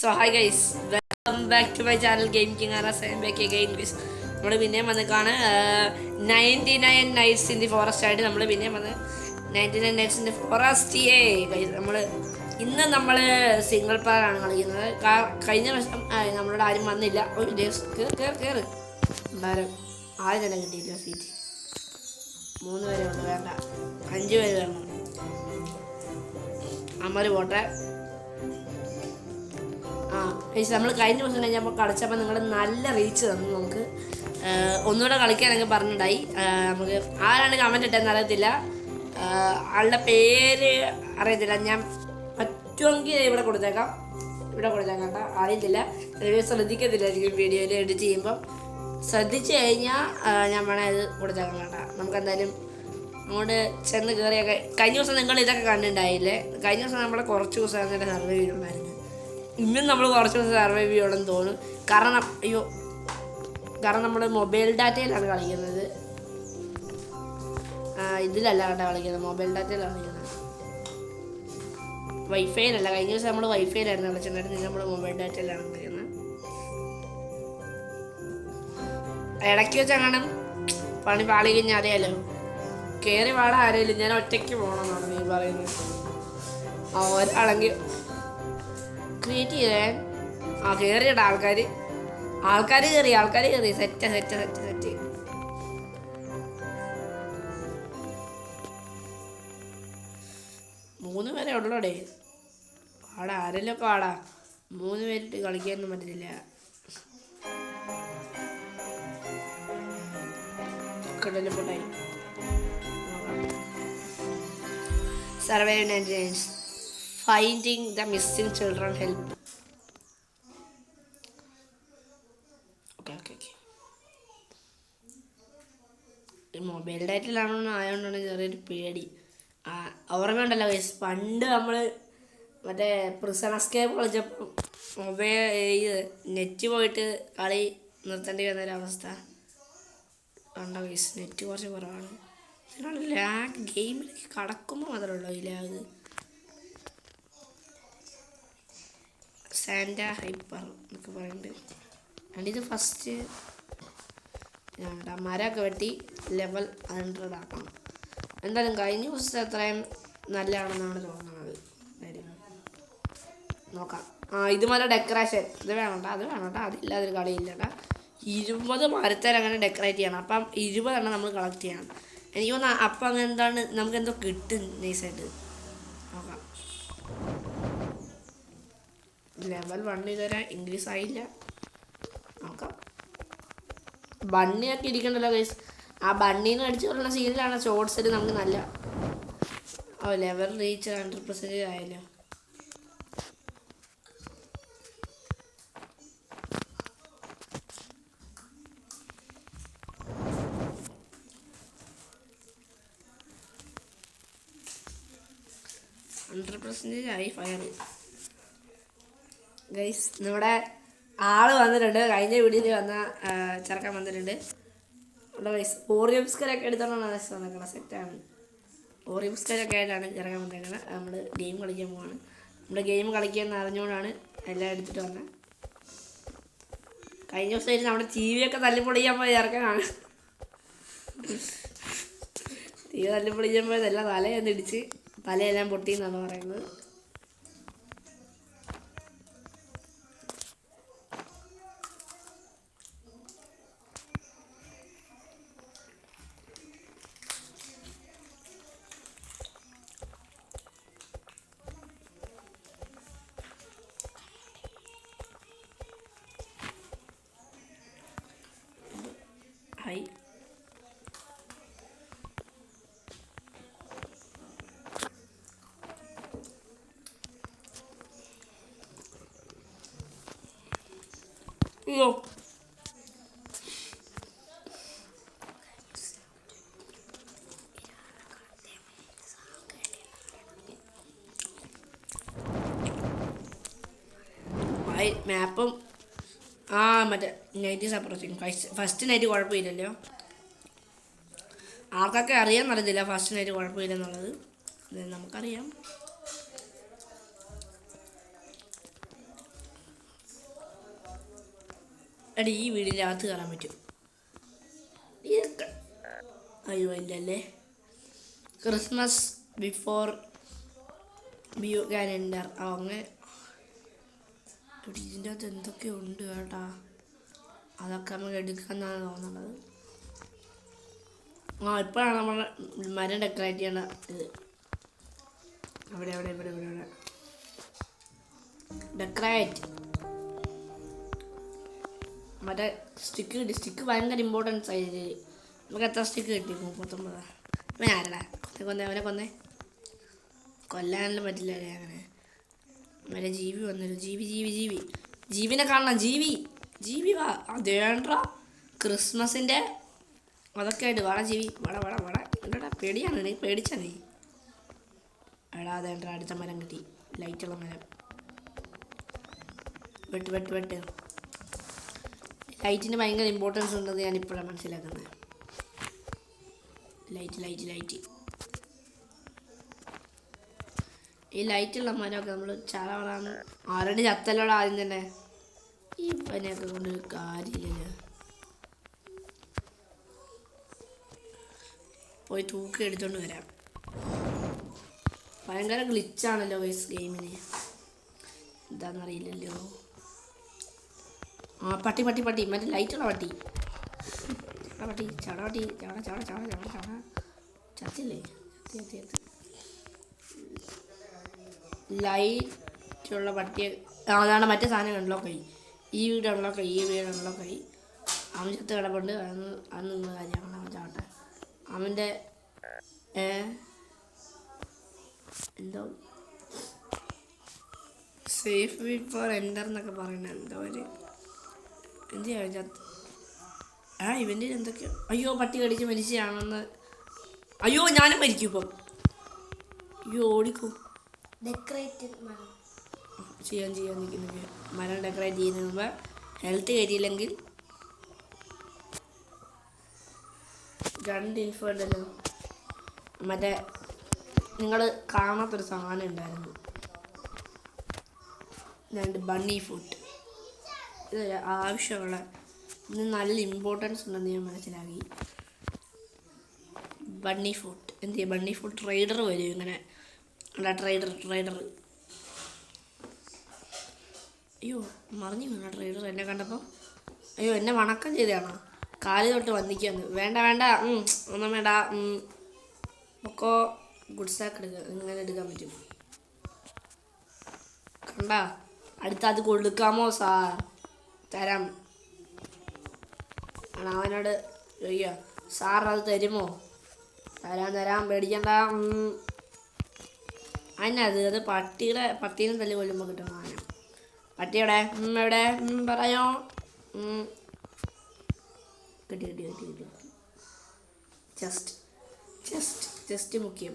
So hi guys, welcome back to my channel Game King Aras. I am back again guys. നമ്മൾ പിന്നെയും വന്നേക്കാണ് 99 nights in the forest ആയിട്ട് നമ്മൾ പിന്നെയും വന്ന് 99 nights in the forest നമ്മൾ single player ആണ് കളിക്കുന്നത്. കഴിഞ്ഞ വർഷം നമ്മളോട് ആരും വന്നില്ല. ഒരു കയറ് എന്തായാലും ആരും തന്നെ കിട്ടിയില്ല സീറ്റ്. 3 പേരെ ഉണ്ട്, വേണ്ട 5 പേര് വേണം. അമ്മര് പോട്ടെ. നമ്മൾ കഴിഞ്ഞ ദിവസം കഴിഞ്ഞപ്പോൾ കളിച്ചപ്പോൾ നിങ്ങൾ നല്ല റീച്ച് തന്നു. നമുക്ക് ഒന്നുകൂടെ കളിക്കാനൊക്കെ പറഞ്ഞിട്ടുണ്ടായി. നമുക്ക് ആരാണ് കമൻറ്റ് ഇട്ടെന്ന് അറിയത്തില്ല, ആളുടെ പേര് അറിയത്തില്ല. ഞാൻ പറ്റുമെങ്കിൽ ഇവിടെ കൊടുത്തേക്കാം കേട്ടോ. അറിയത്തില്ല, ശ്രദ്ധിക്കത്തില്ലായിരിക്കും വീഡിയോയിൽ എഡിറ്റ് ചെയ്യുമ്പം. ശ്രദ്ധിച്ചു കഴിഞ്ഞാൽ ഞാൻ വേണേൽ ഇത് കൊടുത്തേക്കാം കേട്ടോ. നമുക്ക് എന്തായാലും അങ്ങോട്ട് ചെന്ന് കയറിയൊക്കെ കഴിഞ്ഞ ദിവസം നിങ്ങൾ ഇതൊക്കെ കണ്ടിട്ടുണ്ടായില്ലേ. കഴിഞ്ഞ ദിവസം നമ്മൾ കുറച്ച് ദിവസം അതിൻ്റെ സർവേ ചെയ്തിട്ടുണ്ടായിരുന്നു. ഇന്നും നമ്മൾ കുറച്ച് ദിവസം സർവൈവ് ചെയ്യണമെന്ന് തോന്നും. കാരണം നമ്മൾ മൊബൈൽ ഡാറ്റയിലാണ് കളിക്കുന്നത്, ഇതിലല്ല കേട്ടോ കളിക്കുന്നത്, മൊബൈൽ ഡാറ്റയിലാണ് കളിക്കുന്നത്, വൈഫൈയിലല്ല. കഴിഞ്ഞ ദിവസം നമ്മൾ വൈഫൈയിലായിരുന്നു കളിച്ചിട്ടുണ്ടായിരുന്നു, നമ്മൾ മൊബൈൽ ഡാറ്റയിലാണ് കളിക്കുന്നത്. ഇടയ്ക്ക് വെച്ച് അങ്ങനെ പണി പാളി കഴിഞ്ഞാൽ അറിയാലോ, കയറി പാടാൻ ആരെയില്ല, ഞാൻ ഒറ്റയ്ക്ക് പോകണമെന്നാണ് നീ പറയുന്നത്. ഒരാളെങ്കിൽ ക്രിയേറ്റ് ചെയ്തേ. കയറിയിട്ട ആൾക്കാർ കയറി. സെറ്റ് 3 പേരെ ഉള്ളോടെ. ആരെല്ലാം ഒക്കെ 3 പേരിട്ട് കളിക്കാനൊന്നും പറ്റത്തില്ല. പോട്ടായി survive and finding the missing children help. Okay. ഈ മൊബൈൽ ഡാറ്റയിലാണെന്ന് ആയതുകൊണ്ടാണ് ചെറിയൊരു പേടി. ഓർമ്മയുണ്ടല്ലോ ഗൈസ്, പണ്ട് നമ്മൾ മറ്റേ പ്രിസൺ എസ്കേപ്പ് കളിച്ചപ്പോൾ നെറ്റ് പോയിട്ട് കളി നിർത്തേണ്ടി വന്നൊരവസ്ഥ കണ്ടോ ഗൈസ്. നെറ്റ് കുറച്ച് കുറവാണ്. ഇതിനുള്ള ലാഗ് ഗെയിമിലേക്ക് കടക്കുമ്പോൾ മാത്രമേ ഉള്ളൂ ഈ ലാഗ്. സാൻഡ ഹൈപ്പർ എന്നൊക്കെ പറയുന്നുണ്ട്. ഇത് ഫസ്റ്റ് മരമൊക്കെ വെട്ടി ലെവൽ 100 ആക്കണം. എന്തായാലും കഴിഞ്ഞ ദിവസത്തെ അത്രയും നല്ലതാണെന്നാണ് തോന്നുന്നത്. നോക്കാം. ഇത് മല ഡെക്കറേഷൻ ഇത് വേണോട്ടാ, അതില്ലാതൊരു കളിയില്ലട്ടാ. 20 മരത്തേൽ അങ്ങനെ ഡെക്കറേറ്റ് ചെയ്യണം. അപ്പം 20 നമ്മൾ കളക്ട് ചെയ്യണം. എനിക്ക് തോന്നുന്നു അപ്പം അങ്ങനെ എന്താണ് നമുക്ക് എന്തോ കിട്ടും നൈസായിട്ട്. നോക്കാം. ലെവൽ 1 ഇതുവരെ ഇൻക്രീസ് ആയില്ല. നോക്കാം. ബണ്ണിയൊക്കെ ഇരിക്കണ്ടല്ലോ ഗൈസ്. ആ ബണ്ണീന്ന് അടിച്ചു കൊള്ളുന്ന സീനിലാണ് ഷോർട്സിൽ നമുക്ക് നല്ല ലെവൽ റീച്ച് 100% ആയല്ലോ. ആയി ഫയർ ഗൈസ്. നമ്മുടെ ആള് വന്നിട്ടുണ്ട്. കഴിഞ്ഞ വീഡിയോയിൽ വന്ന ചെറുക്കൻ വന്നിട്ടുണ്ട്. ഗൈസ് ഓറിയോ ബിസ്കറ്റൊക്കെ എടുത്തോണ്ടാണ് വന്നേക്കുന്നത്. സെറ്റാണ്. ഓറിയോ ബിസ്കറ്റൊക്കെ ആയിട്ടാണ് ചെറുക്കൻ വന്നേക്കുന്നത്. നമ്മൾ ഗെയിം കളിക്കാൻ പോവാണ്. നമ്മൾ ഗെയിം കളിക്കാമെന്ന് അറിഞ്ഞുകൊണ്ടാണ് എല്ലാം എടുത്തിട്ട് വന്നത്. കഴിഞ്ഞ ദിവസമായിട്ട് നമ്മുടെ ടി വിയൊക്കെ തല്ലിപ്പൊളിക്കാൻ പോയ ചെറുക്കനാണ്. ടി വി തല്ലിപ്പൊളിക്കാൻ പോയതെല്ലാം തലയൊന്നിടിച്ച് തലയെല്ലാം പൊട്ടി എന്നാണ് പറയുന്നത്. ഹായ് അയ്യോ മാപ്പും മറ്റേ നൈറ്റ് സപ്രസിങ് ഫസ്റ്റ് നൈറ്റ് കുഴപ്പമില്ലല്ലോ. ആൾക്കൊക്കെ അറിയാൻ അറിയത്തില്ല ഫസ്റ്റ് നൈറ്റ് കുഴപ്പമില്ലെന്നുള്ളത്. നമുക്കറിയാം. എടാ ഈ വീടിൻ്റെ അകത്ത് കയറാൻ പറ്റും. അയ്യോ ഇല്ലല്ലേ. Christmas before you can enter. അങ്ങനെ ഇതിൻ്റെ അകത്ത് എന്തൊക്കെ ഉണ്ട് കേട്ടാ. അതൊക്കെ നമുക്ക് എടുക്കാമെന്നാണ് തോന്നുന്നത്. ഇപ്പോഴാണ് നമ്മൾ മരം ഡെക്കറേറ്റ് ചെയ്യണ ഇത്. അവിടെ അവിടെ ഇവിടെ ഇവിടെ ഇവിടെ ഡെക്കറേറ്റ്. മറ്റേ സ്റ്റിക്ക് കിട്ടി. സ്റ്റിക്ക് ഭയങ്കര ഇമ്പോർട്ടൻസ് ആയി. നമുക്ക് എത്ര സ്റ്റിക്ക് കിട്ടി? 39. ഇവൻ ആരടാ? അവനെ കൊന്നേ. കൊല്ലാനും പറ്റില്ല അല്ലേ അങ്ങനെ. മറ്റേ ജീവി വന്നൊരു ജീവിനെ കാണണം. ജീവി വാ. അതേണ്ട ക്രിസ്മസിൻ്റെ അതൊക്കെ ആയിട്ട് വാട ജീവി. വട എന്താടാ പേടിയാണ് നീ? പേടിച്ചാ നീ? എടാ അതേണ്ട അടുത്ത മരം കിട്ടി. ലൈറ്റുള്ള മരം. വെട്ട്. ലൈറ്റിന് ഭയങ്കര ഇമ്പോർട്ടൻസ് ഉണ്ടെന്ന് ഞാനിപ്പോഴാണ് മനസ്സിലാക്കുന്നത്. ലൈറ്റ്. ഈ ലൈറ്റുള്ള മരമൊക്കെ നമ്മൾ ചാടാണ്. ആരുടെ ചത്തല്ലോടെ ആദ്യം തന്നെ. ഈ പനിയൊക്കെ കൊണ്ട് കാര്യമില്ലല്ലോ. പോയി തൂക്കി എടുത്തോണ്ട് വരാം. ഭയങ്കര ഗ്ലിച്ചാണല്ലോ വൈസ് ഗെയിമിന്. എന്താണെന്നറിയില്ലല്ലോ. പട്ടി മറ്റേ ലൈറ്റുള്ള പട്ടി. ചാട ചത്തില്ലേ? ലൈറ്റുള്ള പട്ടിയെ അതാണ് മറ്റേ സാധനം അൺലോക്ക് ആയി. ഈ വീട് അൺലോക്ക് ആയി. അവൻ ചത്ത് കിടപ്പുണ്ട്. അന്ന് നിങ്ങൾ കാര്യമാണ്. അവൻ ചാട്ടെ. അവൻ്റെ എന്തോ സേഫ് ബിഫോർ എൻ്റർ എന്നൊക്കെ പറയുന്നത് എന്തോ ഒരു എന്തിനാ ചത്ത്. ഇവൻ്റെ എന്തൊക്കെയോ. അയ്യോ പട്ടി കടിച്ച് മരിച്ചാണെന്ന്. അയ്യോ ഞാനും മരിക്കും ഇപ്പം. അയ്യോ ഓടിക്കോ. ചെയ്യാൻ നിൽക്കുന്നത് മരം ഡെക്കറേറ്റ് ചെയ്യുന്നതിന് മുമ്പ് ഹെൽത്ത് കയറ്റിയില്ലെങ്കിൽ 2 ഇൻഫോ ഉണ്ടല്ലോ. മറ്റേ നിങ്ങൾ കാണാത്തൊരു സാധനം ഉണ്ടായിരുന്നു. 2 ബണ്ണി ഫുഡ്. ഇത് ആവശ്യമുള്ള ഇതിന് നല്ല ഇമ്പോർട്ടൻസ് ഉണ്ടെന്ന് ഞാൻ മനസ്സിലാക്കി. ബണ്ണി ഫുഡ് എന്ത് ചെയ്യുക? ബണ്ണി ഫുഡ് ട്രേഡർ വരും ഇങ്ങനെ. ട്രേഡർ അയ്യോ മറിഞ്ഞു വീണ ട്രേഡർ എന്നെ കണ്ടപ്പോൾ. അയ്യോ എന്നെ വണക്കം ചെയ്തതാണോ? കാല് തൊട്ട് വന്നിക്കാന്ന്. വേണ്ട ഒന്നും വേണ്ട. ഒക്കെ ഗുഡ്സാക്ക് ഇങ്ങനെ എടുക്കാൻ പറ്റും. കണ്ട അടുത്ത അത് കൊടുക്കാമോ സാർ? തരാം. അവനോട് ചോദിക്കുക സാർ അത് തരുമോ? തരാം പേടിക്കണ്ട. അത് പട്ടീനെ തല്ലി കൊല്ലുമ്പോൾ കിട്ടുന്ന സാധനം. പട്ടിയുടെ എവിടെ പറയോ? കിട്ടി. ജസ്റ്റ് മുഖ്യം.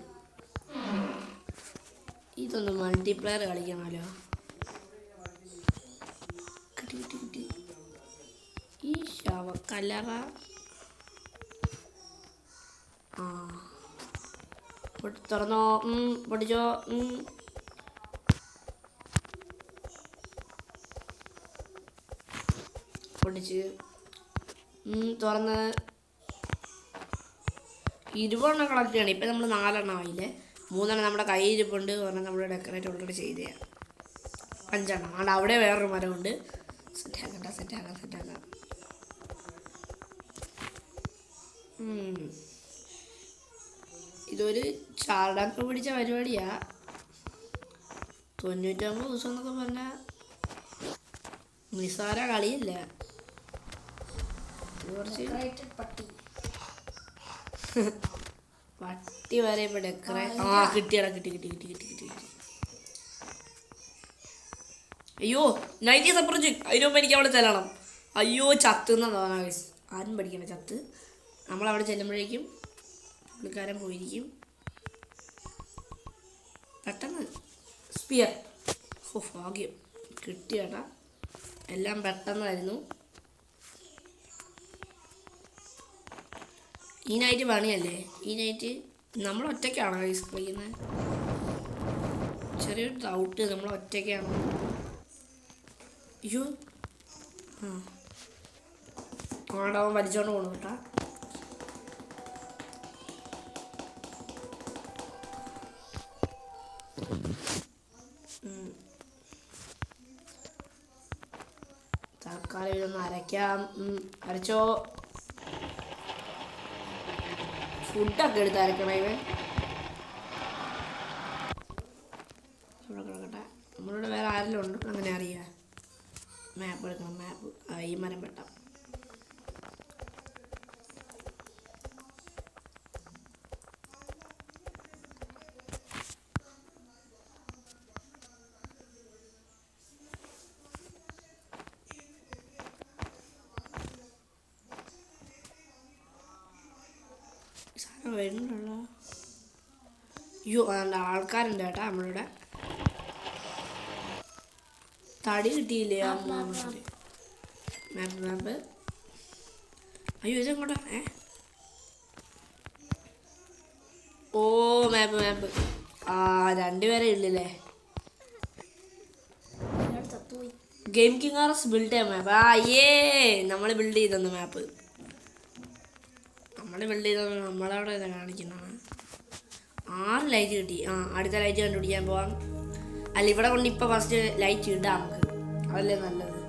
ഇതൊന്ന് മൾട്ടിപ്ലെയർ കളിക്കണമല്ലോ. കിട്ടി. ഈ ശവക്കല്ലറ തുറന്നോ? പൊടിച്ചോ. പൊടിച്ച് തുറന്ന് 20 കളക്ട് ചെയ്യണം. ഇപ്പം നമ്മൾ 4 ആയില്ലേ. 3 നമ്മുടെ കയ്യിരിപ്പുണ്ട്. പറഞ്ഞാൽ നമ്മൾ ഡെക്കറേറ്റ് ഓൾറെഡി ചെയ്തതാണ്. 5 അവിടെ വേറൊരു മരമുണ്ട്. സെറ്റാക്കാം. ഇതൊരു ചാടാക്ക് പിടിച്ച പരിപാടിയാ. 99 ദിവസം എന്നൊക്കെ പറഞ്ഞാൽ നിസാര കളിയില്ല. പട്ടി വരെ ഇപ്പൊ കിട്ടി. അയ്യോ 90 സപ്രച്ച്. അതിനുമ്പ് എനിക്ക് അവിടെ ചെല്ലണം. അയ്യോ ചത്തുന്നതാണ്. ആരും പഠിക്കണം ചത്ത്. നമ്മളവിടെ ചെല്ലുമ്പോഴേക്കും പുള്ളിക്കാരൻ പോയിരിക്കും. പെട്ടെന്ന് സ്പിയർ. ഭാഗ്യം കിട്ടിയേട്ടാ. എല്ലാം പെട്ടെന്നായിരുന്നു. ഈ നൈറ്റ് പണിയല്ലേ? ഈ നൈറ്റ് നമ്മൾ ഒറ്റയ്ക്കാണോ കളിക്കുന്നത്? ചെറിയൊരു ഡൗട്ട്. നമ്മൾ ഒറ്റയ്ക്കാണോ? അയ്യോ ആടവൻ വലിച്ചോണ്ട് പോകണം കേട്ടാ. തൽക്കാലം ഇതൊന്ന് അരയ്ക്കാം. അരച്ചോ. ഫുഡൊക്കെ എടുത്ത് അരക്കണം ഇവൻ. ഇവിടെ കിടക്കട്ടെ. നമ്മളിവിടെ വേറെ ആരെങ്കിലും ഉണ്ടോ അങ്ങനെ അറിയാം. മാപ്പ് എടുക്കണം. മാപ്പ് ഈ മരം വെട്ടാം. സാധനം വരുന്നുണ്ടല്ലോ. അയ്യോ ആൾക്കാരുണ്ട് കേട്ടാ നമ്മളിവിടെ. തടി കിട്ടിയില്ലേ? മാപ്പ് മാപ്പ്. അയ്യോ ഇതെങ്ങോട്ടാ? ഓ മാപ്പ് മാപ്പ്. രണ്ടുപേരെ ഉള്ളില്ലേ. ഗെയിം കിങ് ആർസ് ബിൽഡ് ചെയ്യാൻ മാപ്പ്. നമ്മൾ ബിൽഡ് ചെയ്തെന്ന് മാപ്പ്. നമ്മൾ ബിൽഡ് ചെയ്തത് നമ്മളവിടെ കാണിക്കുന്നതാണ്. 6 ലൈറ്റ് കിട്ടി. അടുത്ത ലൈറ്റ് കണ്ടുപിടിക്കാൻ പോവാം. അല്ല ഇവിടെ കൊണ്ട് ഇപ്പം ഫസ്റ്റ് ലൈറ്റ് ഇടാം നമുക്ക്. അതല്ലേ നല്ലത്.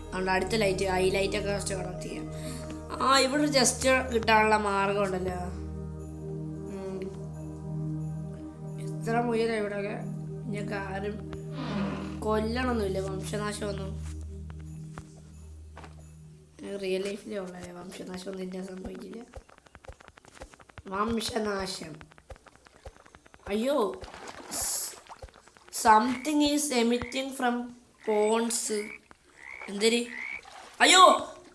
അതുകൊണ്ട് അടുത്ത ലൈറ്റ് ഈ ലൈറ്റൊക്കെ ഫസ്റ്റ് കണക്ട് ചെയ്യാം. ഇവിടെ ജസ്റ്റ് കിട്ടാനുള്ള മാർഗം ഉണ്ടല്ലോ. എത്ര മുയലാണ് ഇവിടെയൊക്കെ. ഞങ്ങൾക്ക് ആരും കൊല്ലണമൊന്നുമില്ല. വംശനാശമൊന്നും റിയൽ ലൈഫിലേ ഉള്ളല്ലേ. വംശനാശമൊന്നും ഇല്ല, സംഭവിക്കില്ല. വംശനാശം. അയ്യോ something is emitting from ponds. എന്തൊരു അയ്യോ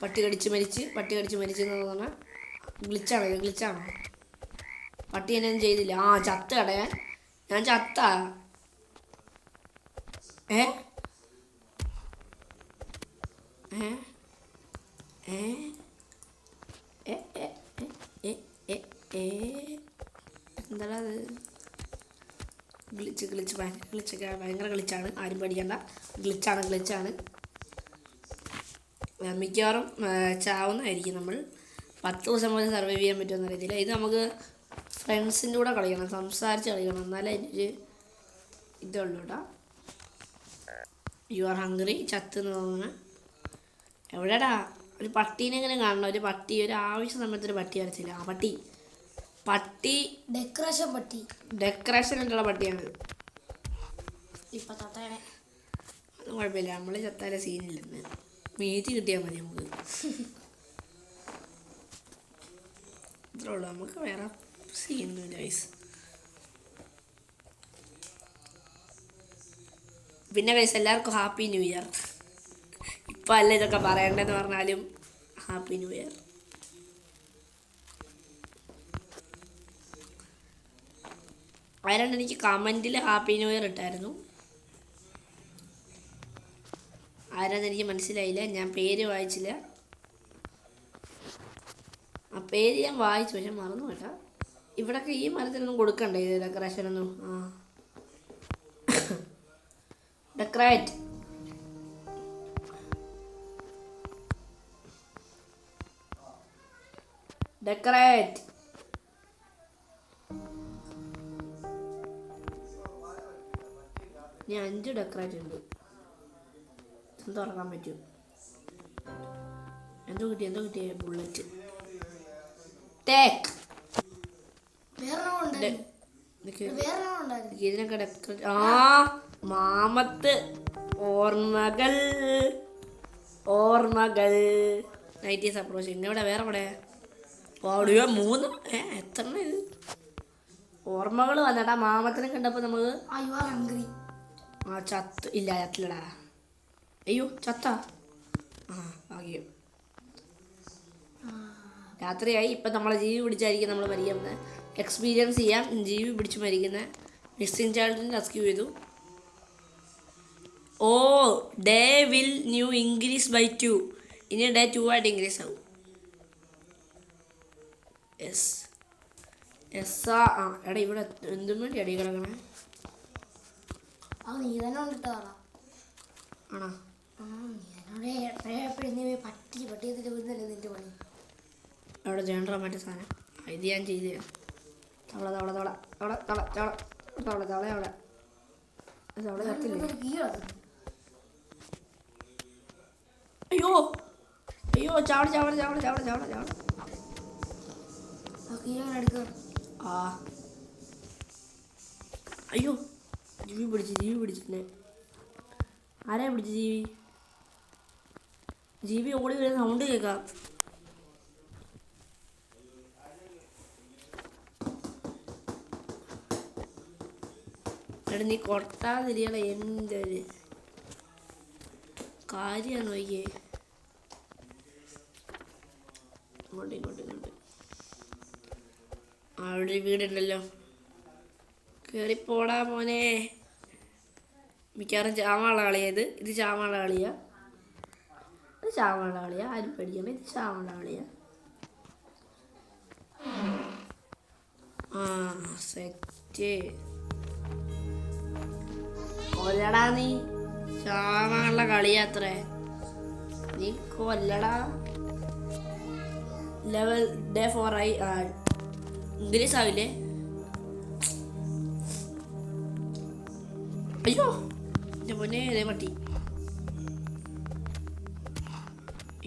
പട്ടി കടിച്ച് മരിച്ചെന്ന് പറഞ്ഞാൽ ഗ്ലിച്ചാണോ? പട്ടി എന്നെ ചെയ്തില്ല. ചത്ത കടയാൻ ഞാൻ ചത്ത. എന്താ അത്? ഗ്ലിച്ച് ഭയങ്കര ഗ്ലിച്ചാണ്. ആരും പേടിക്കണ്ട. ഗ്ലിച്ചാണ്. മിക്കവാറും ചാവുന്നതായിരിക്കും. നമ്മൾ 10 ദിവസം പോലെ സർവൈവ് ചെയ്യാൻ പറ്റുമെന്ന് അറിയത്തില്ല. ഇത് നമുക്ക് ഫ്രണ്ട്സിൻ്റെ കൂടെ കളിക്കണം, സംസാരിച്ച് കളിക്കണം. എന്നാലേ അതിനൊരു ഇതുള്ളൂ കേട്ടോ. You are hungry. ചത്തെന്ന് തോന്നുന്നു. എവിടെടാ? ഒരു പട്ടീനെങ്കിലും കാണണം. ഒരു ആവശ്യ സമയത്തൊരു പട്ടി വരച്ചില്ല. പട്ടി ഡെക്കറേഷൻ ഉള്ള പട്ടിയാണ്. ഇപ്പം ചത്തേനെ അതും കുഴപ്പമില്ല. നമ്മൾ ചത്താലെ സീനില്ലെന്ന്. മീറ്റ് കിട്ടിയാൽ മതി നമുക്ക്. ഇത്രേ ഉള്ളൂ. നമുക്ക് വേറെ സീനൊന്നുമില്ല ഗൈസ്. പിന്നെ ഗൈസ് എല്ലാവർക്കും ഹാപ്പി ന്യൂ ഇയർ. ഇപ്പം അല്ല ഇതൊക്കെ പറയണ്ടെന്ന് പറഞ്ഞാലും ഹാപ്പി ന്യൂ ഇയർ. ആരാണ്ട് എനിക്ക് കമൻറ്റിൽ ഹാപ്പി ന്യൂ ഇയർ ഇട്ടായിരുന്നു. ആരാന്ന് എനിക്ക് മനസ്സിലായില്ല. ഞാൻ പേര് വായിച്ചില്ല. പേര് ഞാൻ വായിച്ചു, പക്ഷെ മറന്നു കേട്ടാ. ഇവിടൊക്കെ ഈ മരത്തിനൊന്നും കൊടുക്കണ്ടേ ഇത് ഡെക്കറേഷനൊന്നും? ഡെക്കറേറ്റ്. ഇനി 5 ഡെക്കറേറ്റ് ഉണ്ട്. തുറക്കാൻ പറ്റും. എന്തോ കിട്ടിയ ബുള്ളറ്റ്. ഇതിനൊക്കെ ഡെക്കറേറ്റ്. മാമത്ത് ഓർമ്മകൾ 90s അപ്രോച്ച്. ഇവിടെ വേറെ ഇവിടെ 3 എത്ര ഇത് ഓർമ്മകൾ വന്നടാ. മാമത്തിനെ കണ്ടപ്പോൾ നമുക്ക് ചത്തില്ലടാ. അയ്യോ ചത്ത. ഭാഗ്യം. രാത്രിയായി. ഇപ്പം നമ്മളെ ജീവി പിടിച്ചായിരിക്കും നമ്മൾ മരിക്കുന്നത്. എക്സ്പീരിയൻസ് ചെയ്യാം ജീവി പിടിച്ച് മരിക്കുന്ന. മിസ്സിംഗ് ചൈൽഡിനെ റെസ്ക്യൂ ചെയ്തു. Day will new increase by 2. ഇനി ഡേ 2 ആയിട്ട് ഇൻക്രീസ് ആവും. എടാ ഇവിടെ എന്തും വേണ്ടി അടി കിടക്കണേ. ആണോ? അവിടെ ജനറ മറ്റേ സാധനം ഇത് ഞാൻ ചെയ്ത് തരാം. തവള തവള തവള തവള തവള തവള തവള തവള അവിടെ തവള കത്തില്ലേ. അയ്യോ അയ്യോ ചാവട ചാവട ചാവട ചാവട ചാവട ചാവട. ആ അയ്യോ ജീവി പിടിച്ചില്ലേ. ആരാ പിടിച്ചു? ജീവി ഓടി വരുന്ന സൗണ്ട് കേൾക്കാം. എടാ നീ കൊട്ടാതിരിയണ എന്തൊരു കാര്യമാണ് നോക്കിയേ. ഇങ്ങോട്ട് അവിടെ ഒരു വീടുണ്ടല്ലോ, കയറിപ്പോടാ മോനെ. മിക്കവാറും ചാവാനുള്ള കളിയത്. ഇത് ചാവാനുള്ള കളിയാ, ഇത് ചാവാനുള്ള കളിയാ. ആരും പേടിക്കണം, ഇത് ചാവാനുള്ള കളിയാ. ആ സെറ്റ് കൊല്ലടാ നീ. ചാവാനുള്ള കളിയാ അത്രേ. നീ കൊല്ലടാ. ലെവൽ ഡേ 4 ആയി. ഇംഗ്ലീഷ് ആവില്ലേ? അയ്യോ എൻ്റെ പൊന്നെ ഇതേ പട്ടി.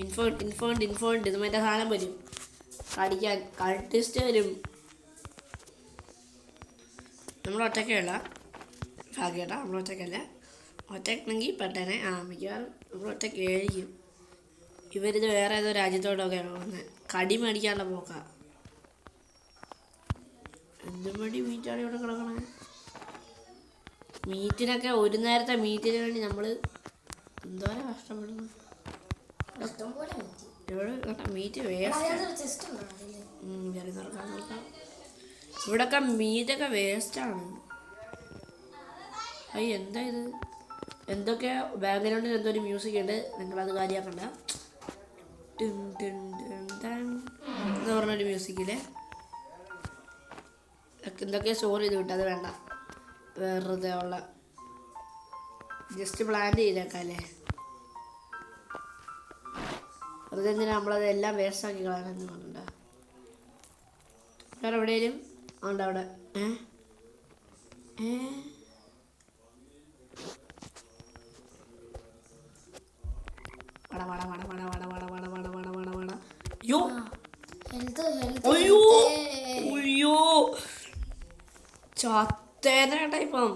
ഇൻഫോണ്ട് ഇത് മറ്റേ സാധനം വരും കടിക്കാൻ. കൾട്ടിസ്റ്റ് വരും. നമ്മൾ ഒറ്റയ്ക്കല്ല ഭാഗ്യട്ടാ, നമ്മൾ ഒറ്റയ്ക്കല്ല. ഒറ്റയ്ക്കാണെങ്കിൽ പെട്ടെന്ന് മിക്കവാറും നമ്മൾ ഒറ്റയ്ക്കായിരിക്കും. ഇവരിത് വേറെ ഏതോ രാജ്യത്തോടൊക്കെയാണ് പോകുന്നത്. കടി മേടിക്കാനുള്ള പോക്കാ. എന്തും വേണ്ടി മീറ്റാണ് ഇവിടെ കിടക്കണേ. മീറ്റിനൊക്കെ ഒരു നേരത്തെ മീറ്റിന് വേണ്ടി നമ്മൾ എന്തോരം കഷ്ടപ്പെടുന്നു. ഇവിടെ മീറ്റ് വേസ്റ്റ്. ഇവിടൊക്കെ മീറ്റൊക്കെ വേസ്റ്റാണ്. അയ്യ എന്താ ഇത്? എന്തൊക്കെ ബാക്ക്ഗ്രൗണ്ടിൽ എന്തോ ഒരു മ്യൂസിക് ഉണ്ട്, നിങ്ങളത് കാര്യമാക്കണ്ട. എന്ന് പറഞ്ഞൊരു മ്യൂസിക്കില്ലേ എന്തൊക്കെയാ സ്റ്റോർ ചെയ്ത് വിട്ടത്. അത് വേണ്ട, വെറുതെ ഉള്ള ജസ്റ്റ് പ്ലാൻ ചെയ്തേക്കാല്ലേ. വെറുതെ എന്തിനാ നമ്മളത് എല്ലാം വേസ്റ്റാക്കി കളയാനെന്ന് പറഞ്ഞിട്ടുണ്ട. വേറെ എവിടെയും ഉണ്ട് അവിടെ. അയ്യോ ചത്തേനേട്ടാ ഇപ്പം.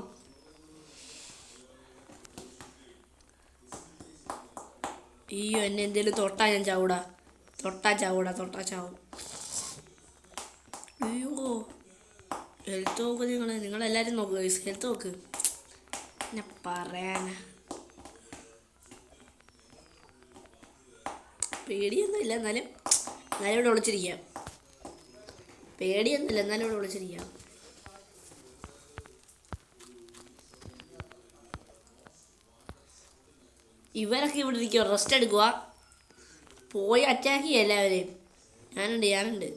അയ്യോ എന്നെ എന്തേലും തൊട്ടാ ഞാൻ ചാവൂടാ. ചാവും. അയ്യോ ഹെൽത്ത് നോക്ക്. നിങ്ങളെല്ലാവരും നോക്കുക, ഹെൽത്ത് നോക്ക്. പിന്നെ പറയാനാ പേടിയൊന്നുമില്ല. എന്നാലും ഇവിടെ വിളിച്ചിരിക്കാം. ഇവരൊക്കെ ഇവിടെ ഇരിക്കുക, റെസ്റ്റ് എടുക്കുക. പോയി അറ്റാക്ക് ചെയ്യുക എല്ലാവരെയും. ഞാനുണ്ട്.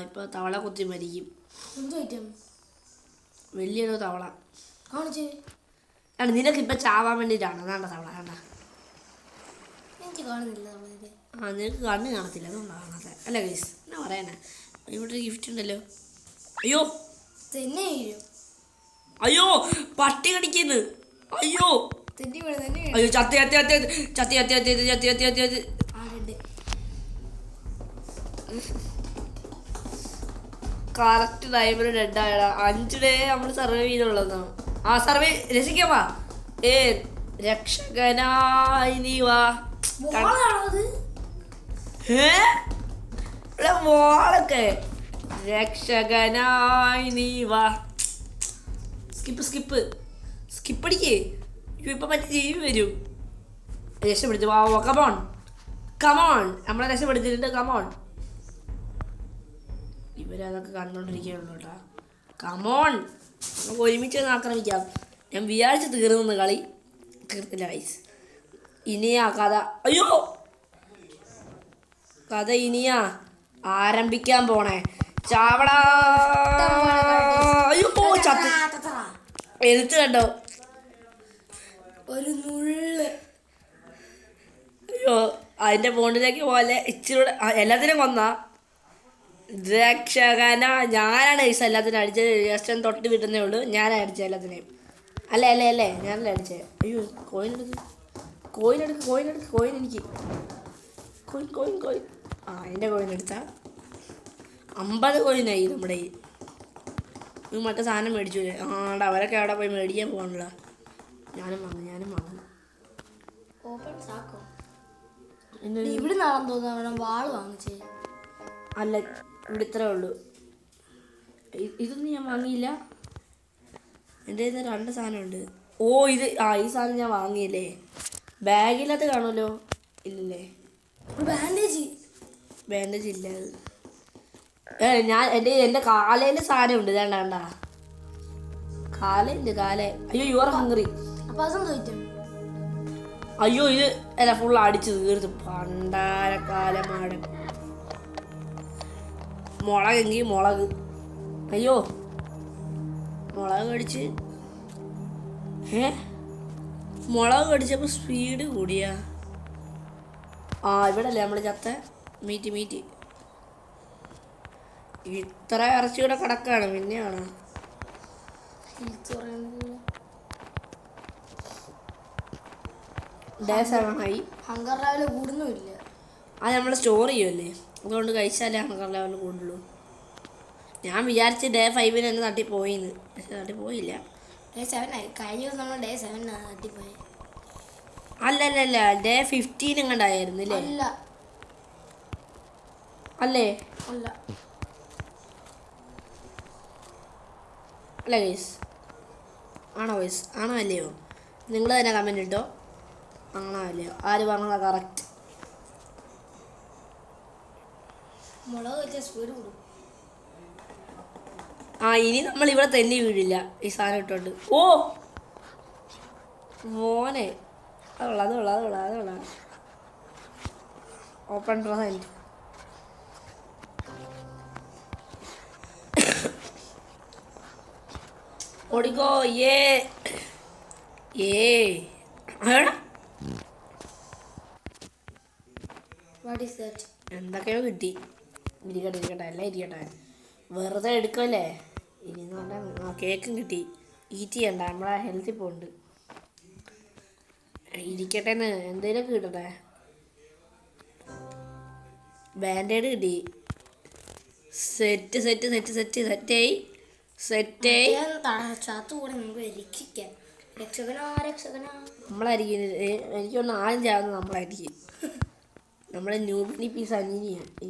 ഇപ്പോൾ തവള കുത്തി മരിക്കും. വലിയൊരു തവള നിനക്കിപ്പോൾ ചാവാൻ വേണ്ടിയിട്ടാണ്. അതാണ്ട തവള കണ്ട. നിനക്ക് കണ്ണ് കാണത്തില്ല, അതുകൊണ്ടാണ് കാണാതെ. അല്ല ഗൈസ് എന്നാ പറയാനാ. ഇവിടെ ഒരു ഗിഫ്റ്റ് ഉണ്ടല്ലോ. അയ്യോ പട്ടി കടിക്കുന്നു. അയ്യോ ചത്തി. കറക്റ്റ് ടൈമിന് ഡെഡായടാ. 5 ഡേ നമ്മൾ സർവൈവ് ചെയ്തുള്ളതാണ്. സർവൈവ് രസിക്കാവാ. രക്ഷകനായി നീ വാ. മോളൊക്കെ രക്ഷകനായി നീ വാ. സ്കിപ്പ് അടിക്കേ. ഇപ്പം മറ്റേ ജീവി വരും. രക്ഷപ്പെടുത്തു. കമോൺ നമ്മളെ രക്ഷപ്പെടുത്തിട്ടുണ്ട്. കമോൺ. ഇവരതൊക്കെ കണ്ടോണ്ടിരിക്കുകയുള്ളൂ കേട്ടാ. കമോൺ നമുക്ക് ഒരുമിച്ച് ആക്രമിക്കാം. ഞാൻ വിചാരിച്ച് തീർന്നു കളി. തീർത്തില്ല ഗൈസ്. ഇനിയാ കഥ. അയ്യോ കഥ ഇനിയാ ആരംഭിക്കാൻ പോണേ. ചാവടാ. അയ്യോ ചത്ത്. എഴുത്ത് കണ്ടോ? ഒരു നുള്ള് അതിൻ്റെ ബോണ്ടിലേക്ക് പോലെ ഇച്ചിരി എല്ലാത്തിനും കൊന്ന രക്ഷകന. ഞാനാണ് ഗൈസ് എല്ലാത്തിനും അടിച്ചത്. ജസ്റ്റ് തൊട്ട് വിട്ടുന്നേ ഉള്ളൂ. ഞാനാണ് അടിച്ചത് എല്ലാത്തിനെയും. അല്ലേ ഞാനല്ലേ അടിച്ചത്. അയ്യോ കോയിൻ എനിക്ക് കോയിൻ ആ എൻ്റെ കോയിൻ എടുത്താൽ 50 കോയിനായി നമ്മുടെ ഈ മറ്റേ സാധനം മേടിച്ചു. ആണ്ട് അവരൊക്കെ അവിടെ പോയി മേടിക്കാൻ പോകണല്ലോ. ഞാനും വാങ്ങും. ഇവിടെ നടന്നു തോന്നുന്നു വാള് വാങ്ങിച്ചേ. അല്ല ഇവിടെ ഇത്രേ ഉള്ളൂ. ഇതൊന്നും ഞാൻ വാങ്ങിയില്ല. എൻ്റെ കയ്യിൽ 2 സാധനമുണ്ട്. ഓ ഇത് ഈ സാധനം ഞാൻ വാങ്ങിയില്ലേ. ബാഗിലത് കാണുമല്ലോ. ഇല്ലല്ലേ ബാൻഡേജ് ഇല്ല. ഞാൻ എൻ്റെ കാലയിൽ സാധനമുണ്ട്. വേണ്ട കാലുണ്ട്. അയ്യോ യു ആർ ഹംഗ്രി. അയ്യോ ഇത് അല്ല ഫുള്ള് അടിച്ച് തീർത്ത് പണ്ടാരക്കാലമാണ്. മുളകെങ്കിൽ മുളക്. അയ്യോ മുളക് കടിച്ച് മുളക് കടിച്ചപ്പോൾ സ്പീഡ് കൂടിയാ. ഇവിടെ അല്ലേ നമ്മൾ ചത്ത മീറ്റ് ഇത്ര ഇറച്ചി കൂടെ കിടക്കാണ്. പിന്നെയാണ് ഡേ 7 ആയി. ഹങ്കർ ലെവൽ കൂടുന്നുമില്ല. അത് നമ്മൾ സ്റ്റോർ ചെയ്യുമല്ലേ, അതുകൊണ്ട് കഴിച്ചാലേ ഹങ്കർ ലെവൽ കൂടുള്ളൂ. ഞാൻ വിചാരിച്ച് ഡേ 5 തന്നെ തട്ടിപ്പോയിന്ന്. പക്ഷെ തട്ടിപ്പോയില്ല. ഡേ 7 ആയി. കഴിഞ്ഞ ദിവസം നമ്മൾ ഡേ 7 തട്ടിപ്പോയി. അല്ല ഡേ 15 എങ്ങണ്ടായിരുന്നു അല്ലേ? അല്ലേ അല്ല ഗൈസ് ആണോ ഗൈസ്? ആണോ അല്ലയോ? നിങ്ങൾ തന്നെ കമൻറ്റ് ഇട്ടോ. ആണോ അല്ലയോ? ആര് പറഞ്ഞതാ കറക്റ്റ്? മുളക് വെച്ച സ്പീഡ് കൂടും. ഇനി നമ്മൾ ഇവിടെ തന്നെ വീഴില്ല ഈ സാധനം ഇട്ടോണ്ട്. ഓ മോനെ അതുള്ള ഓപ്പൺ പ്രസന്റ്. ഓടിക്കോ. എന്തൊക്കെയോ കിട്ടി. ഇരിക്കട്ടെ എല്ലാം ഇരിക്കട്ടെ. വെറുതെ എടുക്കുമല്ലേ. ഇനി കേക്കും കിട്ടി. ഈറ്റ് ചെയ്യണ്ട, നമ്മളെ ഹെൽത്തിൽ പോകുന്നുണ്ട്. ഇരിക്കട്ടെ എന്തേലൊക്കെ കിട്ടട്ടെ. ബാൻഡേഡ് കിട്ടി. സെറ്റായി. നമ്മളായിരിക്കും എനിക്കൊന്ന് ആദ്യം ചാവുന്നത് നമ്മളായിരിക്കും. നമ്മളെ ന്യൂബിനി പീസ് അനീനിയാണ് ഈ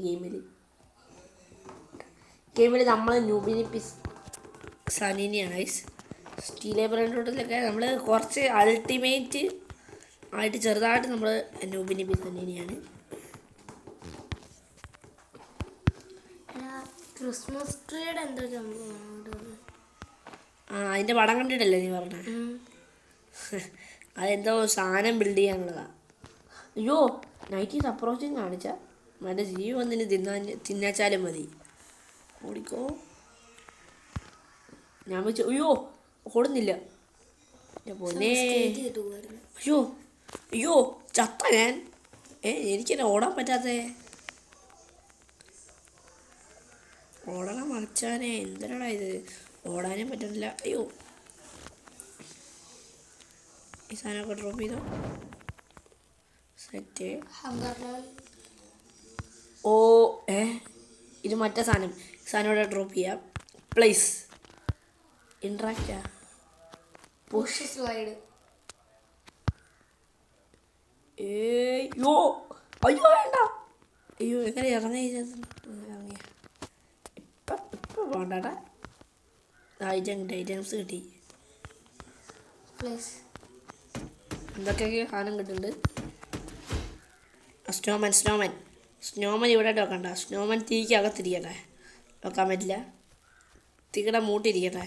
ഗെയിമിൽ നമ്മൾ ന്യൂബിനി പീസ് സനീനിയാണ്. സ്റ്റീൽ ബ്രാൻഡിലൊക്കെ നമ്മൾ കുറച്ച് അൾട്ടിമേറ്റ് ആയിട്ട് ചെറുതായിട്ട് നമ്മൾ ന്യൂബിനി പീസ് സനീനിയാണ്. ക്രിസ്മസ് ട്രീയുടെ എന്തോ അതിൻ്റെ പടം കണ്ടിട്ടല്ലേ നീ പറഞ്ഞ? അതെന്തോ സാധനം ബിൽഡ് ചെയ്യാനുള്ളതാണ്. അയ്യോ നൈറ്റ് അപ്രോച്ചും കാണിച്ച മറ്റേ ജീവി വന്നിന് തിന്നാച്ചാലും മതി. ഓടിക്കോ. ഞാൻ വെച്ചു അയ്യോ ഓടുന്നില്ല. പൊന്നേ അയ്യോ ചത്ത ഞാൻ. എനിക്കെന്നെ ഓടാൻ പറ്റാത്തേ. ഓടണം മറിച്ചാനേ. എന്തിനാടാ ഇത്? ഓടാനും പറ്റുന്നില്ല. അയ്യോ ഈ സാധനമൊക്കെ ഡ്രോപ്പ് ചെയ്തോ. സെറ്റ്. ഓ ഇത് മറ്റേ സാധനം. ഇവിടെ ഡ്രോപ്പ് ചെയ്യാം. പ്ലേസ് ഇൻട്രാക്റ്റാ. Push slide. അയ്യോ വേണ്ട. അയ്യോ എങ്ങനെ ഇറങ്ങിയ ഇപ്പം വേണ്ടാ. ഐറ്റംസ് കിട്ടി. എന്തൊക്കെയൊക്കെ സാധനം കിട്ടുന്നുണ്ട്. സ്നോമൻ ഇവിടെ വെക്കണ്ട. സ്നോമൻ തീക്ക് അകത്തിരിക്കട്ടെ. വെക്കാൻ പറ്റില്ല. തീക്കടെ മൂട്ടിരിക്കട്ടെ.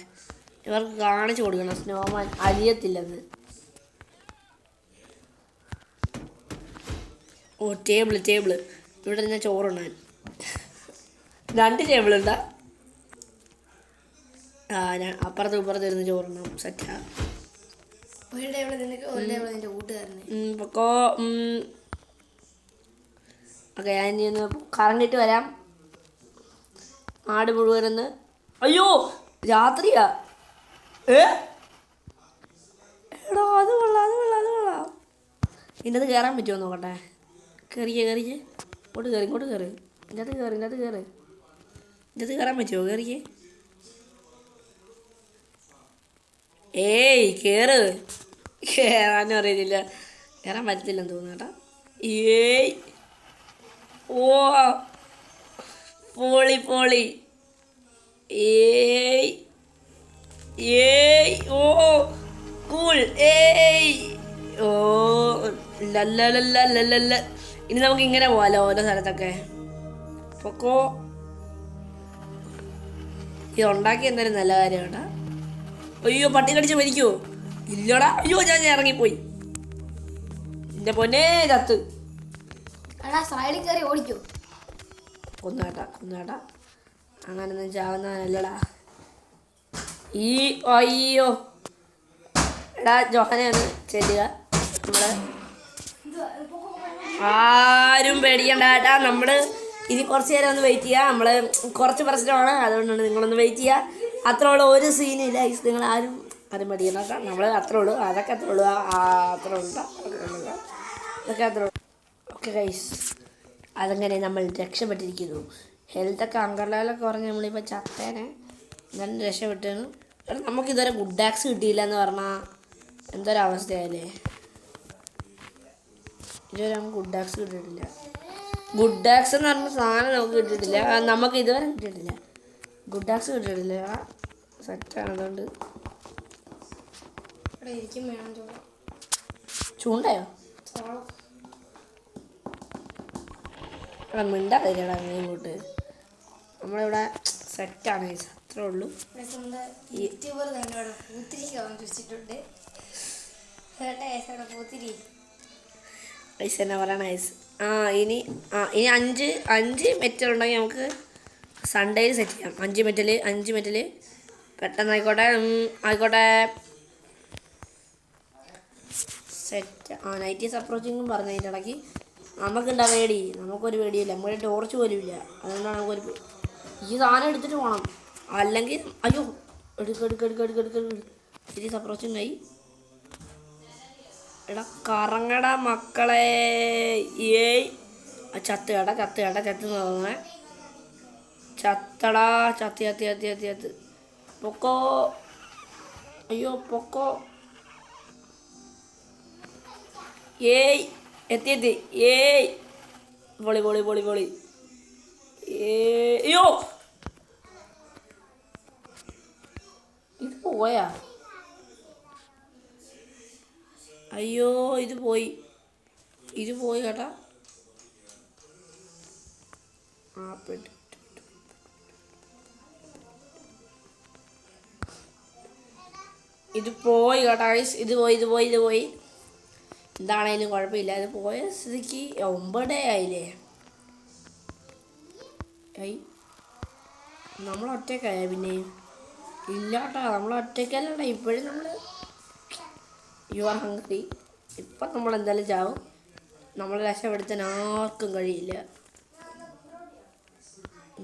ഇവർക്ക് കാണിച്ചു കൊടുക്കണം സ്നോമാൻ അലിയത്തില്ലെന്ന്. ഓ ടേബിള് ഇവിടെ ഞാൻ ചോറുണ്ണാൻ 2 ടേബിളുണ്ടാ. ഞാൻ അപ്പുറത്ത് ഇരുന്ന് ചോറുണ്ണാം. സെറ്റാ. ഒരു ടേബിൾ നിനക്ക്, ഒരു ടേബിൾ നിന്റെ കൂട്ടുകാരന്. പൊക്കോ. ഓക്കെ ഞാൻ ഇനി ഒന്ന് കറങ്ങിയിട്ട് വരാം. നാട് മുഴുവനെന്ന്. അയ്യോ രാത്രിയാ. എടോ അത് കൊള്ളാം അത് കൊള്ളാം അത് കൊള്ളാം. ഇതിൻ്റെ അത് കയറാൻ പറ്റുമോ നോക്കട്ടെ. കയറിയേ ഇങ്ങോട്ട് കയറി ഇതിൻ്റെ അത് കയറി ഇതിൻ്റെ അത് കയറാൻ പറ്റുമോ? കയറിയേ. ഏയ് കയറാനും അറിയത്തില്ല. കയറാൻ പറ്റത്തില്ലെന്ന് തോന്നുന്നു കേട്ടോ. ഏയ് ഓ പോളി ഏയ് ഓ കൂൾ ഏയ് ഓ ലല്ല. ഇനി നമുക്ക് ഇങ്ങനെ പോവാലോ ഓരോ സ്ഥലത്തൊക്കെ. പൊക്കോ. ഇത് ഉണ്ടാക്കി എന്തായാലും നല്ല കാര്യം കേട്ടാ. അയ്യോ പട്ടി കടിച്ച് മരിക്കുമോ? ഇല്ലടാ. അയ്യോ ഞാൻ ഇറങ്ങിപ്പോയി. എൻ്റെ പൊന്നേ ചത്ത്. സൈഡിൽ കയറി ഓടിക്കോ. കൊന്നേട്ടാ അങ്ങനൊന്നും ചാവുന്നവനല്ലടാ. അയ്യോ എടാ ജോഹനെ ഒന്ന് ചെല്ലുക. നമ്മള് ആരും പേടിക്കണ്ട കേട്ടാ. നമ്മൾ ഇനി കുറച്ച് നേരം ഒന്ന് വെയിറ്റ് ചെയ്യുക. നമ്മൾ കുറച്ച് പ്രശ്നമാണ്, അതുകൊണ്ടാണ് നിങ്ങളൊന്ന് വെയിറ്റ് ചെയ്യുക. അത്രേ ഉള്ളൂ, ഒരു സീനില്ല. നിങ്ങൾ ആരും പേടിക്കണ്ട കേട്ടോ. നമ്മൾ അത്രേ ഉള്ളൂ. അതൊക്കെ അത്രേ ഉള്ളൂ. അത്രേ ഉള്ളൂ. അതൊക്കെ അത്രേ ഉള്ളൂ. ഓക്കെ ഗൈസ്, അതങ്ങനെ നമ്മൾ രക്ഷപ്പെട്ടിരിക്കുന്നു. ഹെൽത്തൊക്കെ അങ്കർലൊക്കെ പറഞ്ഞ് നമ്മളിപ്പോൾ ചത്തേനെ. എന്നാലും രക്ഷപ്പെട്ടാണ്. എടാ നമുക്കിതുവരെ ഗുഡ് ആക്സ് കിട്ടിയില്ല എന്ന് പറഞ്ഞാൽ എന്തൊരവസ്ഥയല്ലേ. ഇതുവരെ നമുക്ക് ഗുഡ് ആക്സ് കിട്ടിയിട്ടില്ല. ഗുഡ് ആക്സ് എന്ന് പറഞ്ഞ സാധനം നമുക്ക് കിട്ടിയിട്ടില്ല. നമുക്ക് ഇതുവരെ കിട്ടിയിട്ടില്ല. ഗുഡ് ആക്സ് കിട്ടിയിട്ടില്ല. സെറ്റാണ്. അതുകൊണ്ട് ചൂണ്ടയോ മിണ്ടാതില്ലടാ ഇങ്ങോട്ട്. നമ്മളിവിടെ സെറ്റാണ്. അത്രേ ഉള്ളൂ. ഐസ് എന്നാ പറയണ ഐസ്. ഇനി 5 മെറ്റൽ ഉണ്ടെങ്കിൽ നമുക്ക് സൺഡേയിൽ സെറ്റ് ചെയ്യാം. 5 മെറ്റൽ പെട്ടെന്ന് ആയിക്കോട്ടെ. സെറ്റ്. നൈറ്റീസ് അപ്രോച്ചിങ്ങും പറഞ്ഞു അതിൻ്റെ ഇടയ്ക്ക്. നമുക്കുണ്ടാ പേടി? നമുക്കൊരു പേടിയില്ല. നമ്മുടെ ടോർച്ച് പോലും ഇല്ല. അതുകൊണ്ടാണ് നമുക്കൊരു ഈ സാധനം എടുത്തിട്ട് പോകണം. അല്ലെങ്കിൽ അയ്യോ എടുക്ക്. നൈറ്റീസ് അപ്രോച്ചിങ് ആയി. എടാ കറങ്ങട മക്കളെ. ഏയ് ചത്ത് തോന്നേ. ചത്തടാ. ചത്ത് പൊക്കോ. അയ്യോ പൊക്കോ. ഏയ് എത്തി. ഏയ് പൊളി. അയ്യോ ഇത് പോയാ? അയ്യോ ഇത് പോയി കേട്ടാ. ഇത് പോയി കേട്ടാ. ഇത് പോയി. എന്താണേലും കുഴപ്പമില്ല. ഇത് പോയ സ്ഥിതിക്ക് 9 ആയില്ലേ. നമ്മളൊറ്റക്കായ പിന്നെയും ഇല്ലാട്ടാ. നമ്മളൊറ്റക്കല്ലടാ ഇപ്പോഴും. You are hungry. ഇപ്പം നമ്മളെന്തായാലും ചാവും. നമ്മളെ രക്ഷപ്പെടുത്താൻ ആർക്കും കഴിയില്ല.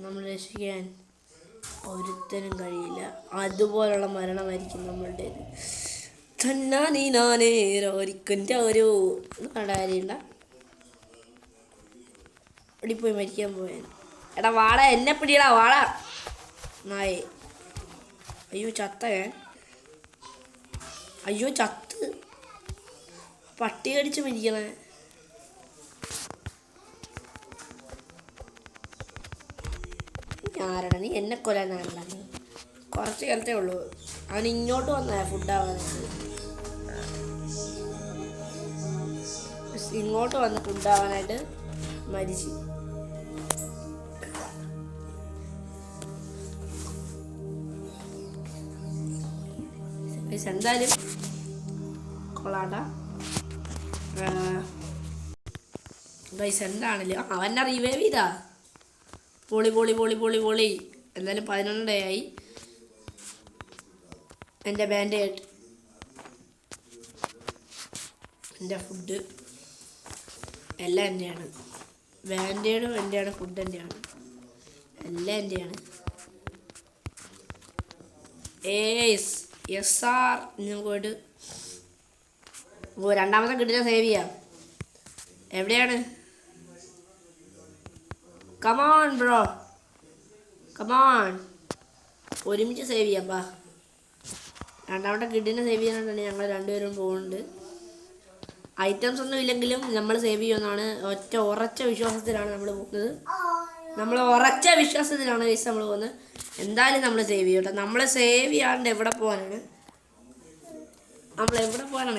നമ്മൾ രക്ഷിക്കാൻ ഒരുത്തനും കഴിയില്ല. അതുപോലുള്ള മരണമായിരിക്കും നമ്മളുടേത്. തന്നാനീനാനേരോരിക്കൻ്റെ ഒരു കാര്യമുണ്ട. ഓടിപ്പോയി മരിക്കാൻ പോയാൻ. എടാ വാട എന്നെ പിടിയടാ വാട നായേ. അയ്യോ ചത്ത ഞാൻ. അയ്യോ ചത്ത്. പട്ടി കടിച്ച് മരിക്കണേ. ആരടാ നീ? എന്നെ കൊല്ലാനാരടാ നീ? കുറച്ച് കാലത്തേ ഉള്ളൂ. അവൻ ഇങ്ങോട്ട് വന്നേ ഫുഡാവാനായിട്ട്. ഇങ്ങോട്ട് വന്ന് ഫുഡാവാനായിട്ട് മരിച്ചു. എന്തായാലും കൊള്ളാണ്ട ഗൈസ്. എന്താണല്ലോ അവനെ റിവൈവ് ചെയ്താ. പൊളി. എന്തായാലും 11 ഡേ ആയി. എൻ്റെ ബാൻഡേഡ്, എൻ്റെ ഫുഡ് എല്ലാം എന്നെയാണ്. വാൻഡേഡും എൻ്റെയാണ്, ഫുഡ് എൻ്റെയാണ്, എല്ലാം എൻ്റെയാണ്. Yes sir. ഞാൻ പോയിട്ട് രണ്ടാമത്തെ കിട്ടിനെ സേവ് ചെയ്യാം. എവിടെയാണ്? കമോൺ ബ്രോ, കമോൺ, ഒരുമിച്ച് സേവ് ചെയ്യാം. ബാ, രണ്ടാമത്തെ കിഡിനെ സേവ് ചെയ്യാനായിട്ടാണ് ഞങ്ങൾ രണ്ടുപേരും പോകുന്നുണ്ട്. ഐറ്റംസ് ഒന്നും ഇല്ലെങ്കിലും നമ്മൾ സേവ് ചെയ്യുമെന്നാണ് ഉറച്ച വിശ്വാസത്തിലാണ് നമ്മൾ പോകുന്നത്. നമ്മൾ ഉറച്ച വിശ്വാസത്തിലാണ് ഗൈസ് നമ്മൾ പോകുന്നത്. എന്തായാലും നമ്മൾ സേവ് ചെയ്യും കേട്ടോ. നമ്മൾ സേവ് ചെയ്യാണ്ട് എവിടെ പോകാനാണ്?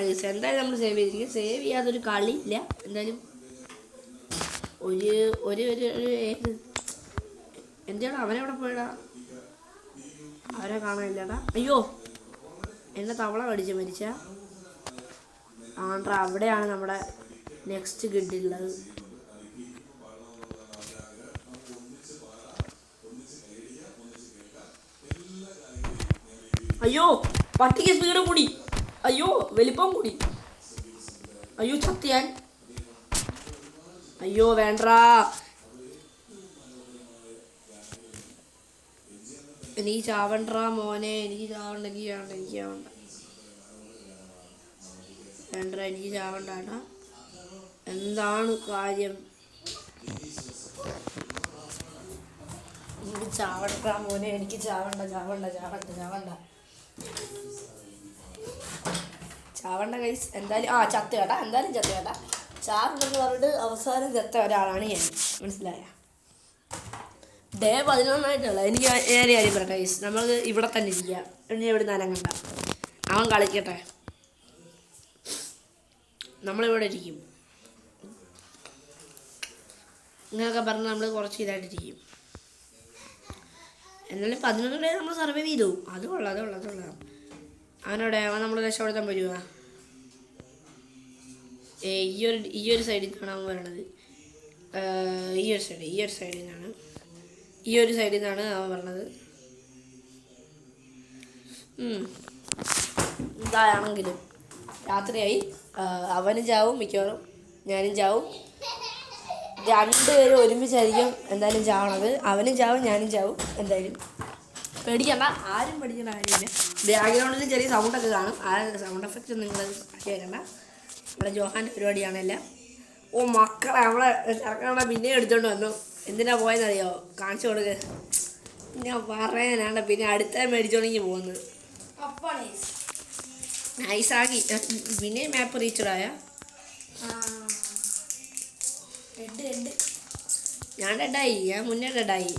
ഗൈസ്? എന്തായാലും നമ്മൾ സേവ് ചെയ്തിരിക്കും. സേവ് ചെയ്യാതൊരു കളിയില്ല. എന്തായാലും ഒരു ഒരു ഒരു ഏത് എന്തിനാ അവനെവിടെ പോയടാ? അവരെ കാണാനില്ലടാ. അയ്യോ, എന്നെ തവള കടിച്ച് മരിച്ച ആണ്ട്ര. അവിടെയാണ് നമ്മുടെ നെക്സ്റ്റ് കിഡുള്ളത്. അയ്യോ, പട്ടിക്ക് സ്പീഡ് കൂടി. അയ്യോ, വലിപ്പം കൂടി. അയ്യോ, ചത്തിയാൻ. അയ്യോ വേണ്ടാ, എനിക്ക് ചാവണ്ടാ മോനെ, എനിക്ക് ചാവണ്ട, എനിക്ക് ചാവണ്ട വേണ്ട, എനിക്ക് ചാവണ്ടാ. എന്താണ് കാര്യം? എനിക്ക് ചാവണ്ടാ മോനെ, എനിക്ക് ചാവണ്ട ഗൈസ്. എന്തായാലും ചത്ത് കേട്ടാ, എന്തായാലും ചത്ത് കേട്ടാ. ചാറുണ്ടെന്ന് പറഞ്ഞിട്ട് അവസാനം ചത്ത ഒരാളാണ് ഞാൻ, മനസ്സിലായ? ഡേ 11 എനിക്ക് ഏറെ കാര്യം പറയട്ടെ ഗൈസ്. നമ്മൾ ഇവിടെ തന്നെ ഇരിക്കുക, ഇനി എവിടെ നനങ്ങണ്ട. അവൻ കളിക്കട്ടെ, നമ്മളിവിടെ ഇരിക്കും. ഇങ്ങനെയൊക്കെ പറഞ്ഞ് നമ്മൾ കുറച്ച് ഇതായിട്ടിരിക്കും. എന്നാലും 11 ഡേ നമ്മൾ സർവൈവ് ചെയ്തു. അത് കൊള്ളാം. അവൻ നമ്മൾ രക്ഷപ്പെടുത്താൻ പറ്റുക. ഈ ഒരു സൈഡിൽ നിന്നാണ് അവൻ വരണത്. ഈ ഒരു സൈഡിൽ നിന്നാണ് അവൻ വരണത്. എന്താണെങ്കിലും രാത്രിയായി. അവനും ചാവും മിക്കവാറും, ഞാനും ചാവും. രണ്ടുപേരും ഒരുമിച്ചായിരിക്കും എന്തായാലും ചാവണത്. അവനും ചാവും, ഞാനും ചാവും. എന്തായാലും പേടിക്കണ്ട, ആരും പേടിക്കേണ്ട കാര്യമില്ല. ബാക്ക്ഗ്രൗണ്ടിൽ ചെറിയ സൗണ്ടൊക്കെ കാണും. ആ സൗണ്ട് എഫക്റ്റ് നിങ്ങൾ കേൾക്കണ്ട. നമ്മുടെ ജോഹാൻ്റെ പരിപാടിയാണെല്ലാം. ഓ മക്കളെ, നമ്മളെ ചെറുക്കണ പിന്നെ എടുത്തോണ്ട് വന്നു. എന്തിനാ പോയെന്നറിയോ? കാണിച്ചു കൊടുക്കുക. ഞാൻ പറയാനാണ്. പിന്നെ അടുത്ത മേടിച്ചോണെങ്കിൽ പോകുന്നത്. നൈസാക്കി. പിന്നെ മാപ്പ് റീച്ചഡായ ഞാൻ ഡെഡായി. ഞാൻ മുന്നേ ഡെഡായി.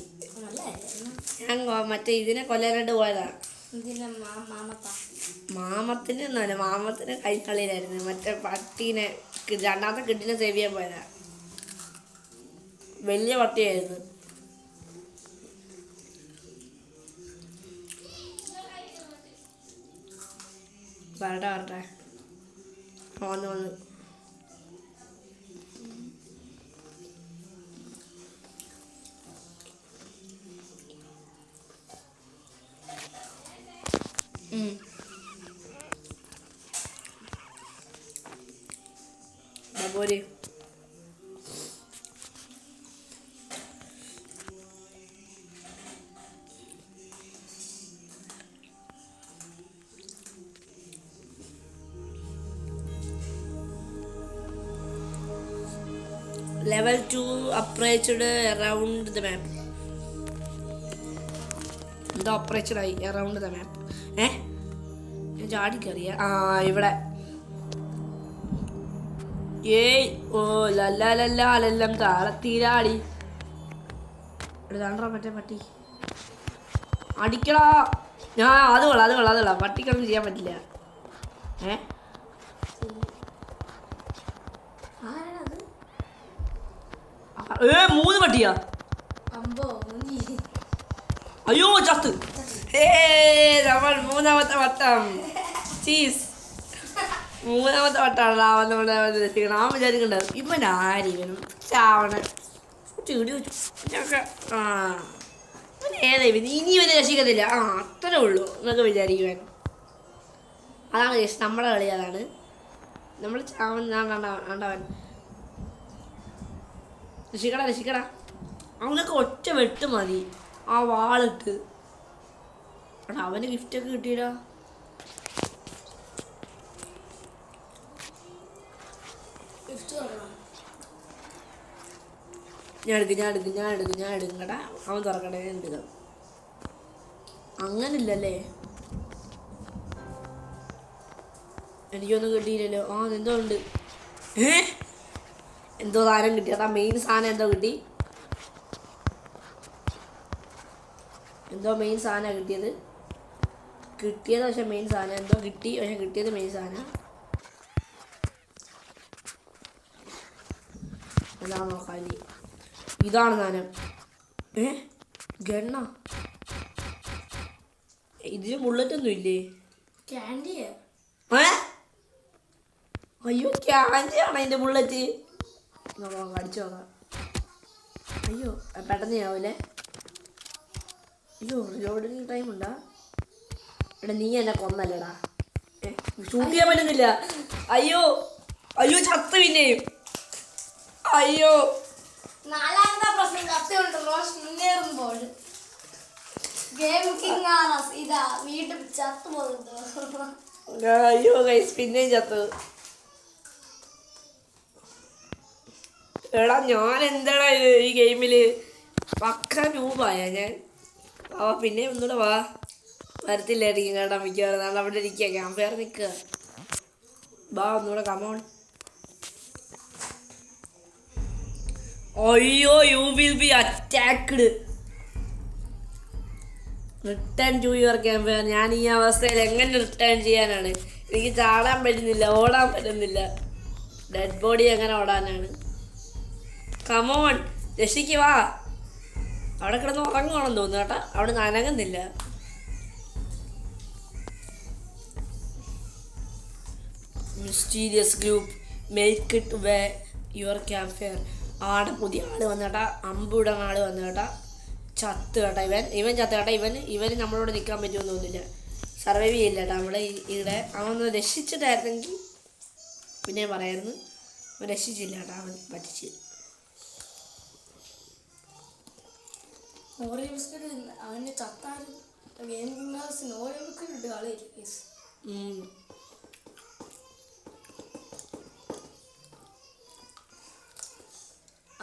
ഞാൻ മറ്റേ ഇതിനെ കൊല്ലാനായിട്ട് പോയതാ. മാമത്തിന് കൈക്കളിയിലായിരുന്നു. മറ്റേ പട്ടീനെ, രണ്ടാമത്തെ കിഡിനെ സേവ് ചെയ്യാൻ പോയതാ. വലിയ പട്ടിയായിരുന്നു. വരട്ടെ വന്ന് പോര്. Level 2 approached around the map. എന്താ approached ആയി around the map? ഞാൻ ചാടി കയറിയ ഇവിടെ. ഓ ലല്ലല്ലല്ലാം താളത്തീരാടി. ഇതാണ്ടാ മറ്റേ പട്ടി. അടിക്കടാ. അത് കൊള്ളാം. പട്ടിക്കൊന്നും ചെയ്യാൻ പറ്റില്ല. മൂന്ന് പട്ടിയാ? അയ്യോ ചത്ത്. നമ്മൾ മൂന്നാമത്തെ വട്ടം. ചീസ്. മൂന്നാമത്തെ വട്ടമാണ് അവൻ വിചാരിക്കണ്ടാവും ഇവൻ ആര് ഇവനും ചാവണ ചെടി വെച്ചു. ഏതാ ഇവൻ? ഇനി ഇവനെ രക്ഷിക്കത്തില്ല. അത്രേ ഉള്ളൂ എന്നൊക്കെ വിചാരിക്കുവാൻ. അതാണ് ജസ്റ്റ് നമ്മുടെ കളി. അതാണ് നമ്മൾ ചാവൻ. ആണ്ടവൻ രക്ഷിക്കടാ രക്ഷിക്കടാ. അവനൊക്കെ ഒറ്റ വെട്ട് മതി ആ വാളിട്ട്. എടാ അവന് ഗിഫ്റ്റൊക്കെ കിട്ടിയടാ. ഞാൻ എടുക്കും കേട്ടാ. അവൻ തുറക്കട്ടെ, ഞാൻ എടുക്കാം. അങ്ങനില്ലല്ലേ, എനിക്കൊന്നും കിട്ടിയില്ലല്ലോ. ആ എന്തോ ഉണ്ട്. എന്തോ സാധനം കിട്ടി. അതാ മെയിൻ സാധനം എന്തോ കിട്ടി. എന്തോ മെയിൻ സാധനമാണ് കിട്ടിയത്. പക്ഷെ മെയിൻ സാധനം എന്തോ കിട്ടി. പക്ഷെ കിട്ടിയത് മെയിൻ സാധനം. അതാണ് നോക്കാൻ. ഇതാണ് സാധനം. ഗണ്ണ. ഇതിന് ബുള്ളറ്റൊന്നും ഇല്ലേ? ക്യാൻഡിയാ. അയ്യോ ക്യാൻഡിയാണ് അതിൻ്റെ ബുള്ളറ്റ്. കടിച്ചു നോക്കാം. അയ്യോ പെട്ടെന്ന് ആവൂലേ. അയ്യോ ലോഡിങ് ടൈം ഉണ്ടാ. എടാ നീ എന്നെ കൊന്നല്ലടാ. ഷൂട്ട് ചെയ്യാൻ പറ്റുന്നില്ല. അയ്യോ ചത്ത് പിന്നെയും. അയ്യോ നാലാമത്തെ പ്രശ്നം കത്തുകൊണ്ട് റോഷ് മുന്നേറുമ്പോൾ ഇതാ വീട്ടിൽ ചത്തു പോകുന്നു. അയ്യോ ഗൈസ് പിന്നെയും ചത്തു. എടാ ഞാൻ എന്താടാ ഈ ഗെയിമില് പക്ക നൂബായ ഞാൻ. പിന്നെ ഒന്നുകൂടെ വാ. വരത്തില്ലായിരിക്കും കേട്ടാ മിക്കവാറും. നാളെ അവിടെ ഇരിക്കുക, ക്യാമ്പ് ഫയർ നിൽക്കുക. വാ ഒന്നുകൂടെ കമോൺ. അയ്യോ you will be attacked. Return to your camp fire. ഞാൻ ഈ അവസ്ഥയിൽ എങ്ങനെ റിട്ടേൺ ചെയ്യാനാണ്? എനിക്ക് ചാടാൻ പറ്റുന്നില്ല, ഓടാൻ പറ്റുന്നില്ല. ഡെഡ് ബോഡി എങ്ങനെ ഓടാനാണ്? കമോൺ രക്ഷിക്ക് വാ. അവിടെ കിടന്ന് ഉറങ്ങുവാണെന്ന് തോന്നുന്നു കേട്ടാ. അവിടെ നനങ്ങുന്നില്ല. Mysterious group make it way your camp fire. ആടെ പുതിയ ആള് വന്നേട്ടാ. അമ്പുടൻ ആള് വന്നു കേട്ടാ. ചത്ത് കേട്ടാ. ഇവൻ ചത്ത് കേട്ടാ. ഇവന് നമ്മളോട് നിൽക്കാൻ പറ്റുമെന്ന് തോന്നുന്നില്ല. സർവൈവ് ചെയ്യില്ല കേട്ടാ. നമ്മളെ ഇവിടെ അവനൊന്ന് രക്ഷിച്ചിട്ടായിരുന്നെങ്കിൽ പിന്നെ പറയായിരുന്നു. അവൻ രക്ഷിച്ചില്ല കേട്ടാ. അവൻ പറ്റിച്ച്. ഓരോ ബിസ്ക്കറ്റ് അവന് ചത്താലും ഗെയിമിംഗ് ഓരോ ബിസ്ക്കറ്റ് ഇട്ട് കളിയായിരിക്കും.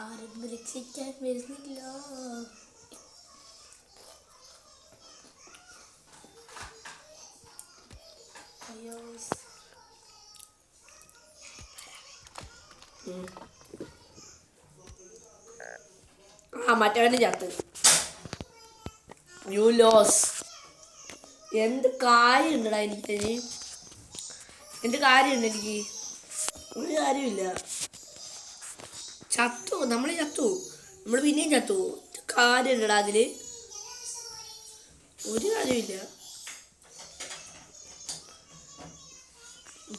ആരും രക്ഷിക്കാൻ വരുന്നില്ല. അയ്യോ മറ്റവന് ചത്ത്. You lose. എന്ത് കാര്യമുണ്ടടാ എനിക്കതിന്? എന്ത് കാര്യമുണ്ട് എനിക്ക്? ഒരു കാര്യമില്ല. ചത്തു. നമ്മൾ പിന്നെയും ചത്തു. കാര്യമുണ്ടടാ അതില്? ഒരു കാര്യമില്ല.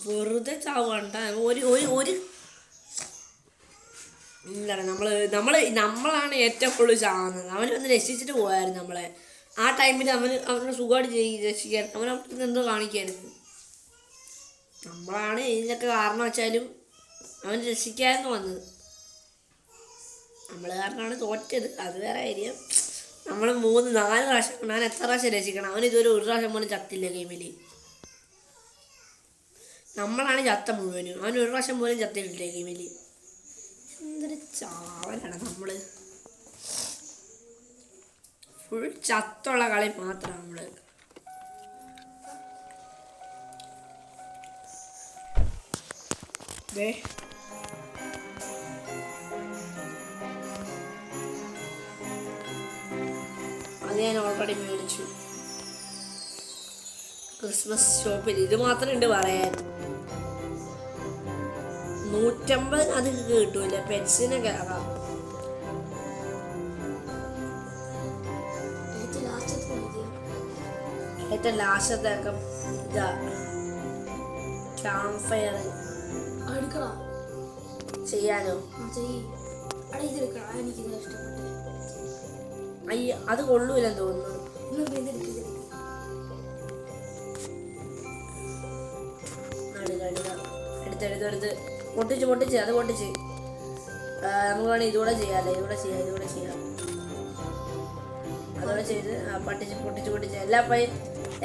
വെറുതെ ചാവണ്ട. ഒരു എന്താണ് നമ്മളാണ് ഏറ്റവും കൂടുതൽ ചാവുന്നത്. അവനൊന്ന് രക്ഷിച്ചിട്ട് പോയായിരുന്നു നമ്മളെ. ആ ടൈമിൽ അവനെ സുഖമായിട്ട് രക്ഷിക്കാൻ അവൻ എന്തോ കാണിക്കായിരുന്നു. നമ്മളാണ് ഇതിനൊക്കെ കാരണം വെച്ചാലും അവൻ രക്ഷിക്കാമെന്ന് വന്നത്. നമ്മൾ കാരണമാണ് തോറ്റത്. അത് വേറെ കാര്യം. നമ്മൾ 3-4 പ്രാവശ്യം, ഞാൻ എത്ര പ്രാവശ്യം രക്ഷിക്കണം? അവൻ ഇതുവരെ ഒരു പ്രാവശ്യം പോലും ചത്തില്ല ഗെയിമിൽ. നമ്മളാണ് ചത്ത മുഴുവനും. അവൻ ഒരു പ്രാവശ്യം പോലും ചത്തിട്ടില്ല ഗെയിമിൽ. എന്തൊരു ചാവലാണ് നമ്മൾ. ഫുൾ ചത്തുള്ള കളി മാത്രമാണ് നമ്മൾ. അത് ഞാൻ ഓൾറെഡി മേടിച്ചു ക്രിസ്മസ് ഷോപ്പിൽ. ഇത് മാത്രം ഉണ്ട് പറയാൻ. 150 അത് കിട്ടൂല. പെറ്റ്സിനെ കയറാം. ഏറ്റവും ലാസ്റ്റത്തൊക്കെ ഇതാ ക്യാമ്പ് ഫയർ ചെയ്യാനോ? അയ്യ അത് കൊള്ളൂലെന്ന് തോന്നുന്നു. എടുത്ത് പൊട്ടിച്ച് അത് പൊട്ടിച്ച് നമുക്ക് വേണമെങ്കിൽ ഇതുകൂടെ ചെയ്യാമല്ലേ, ഇതുകൂടെ ചെയ്യാം. അതോടെ ചെയ്ത് പൊട്ടിച്ച്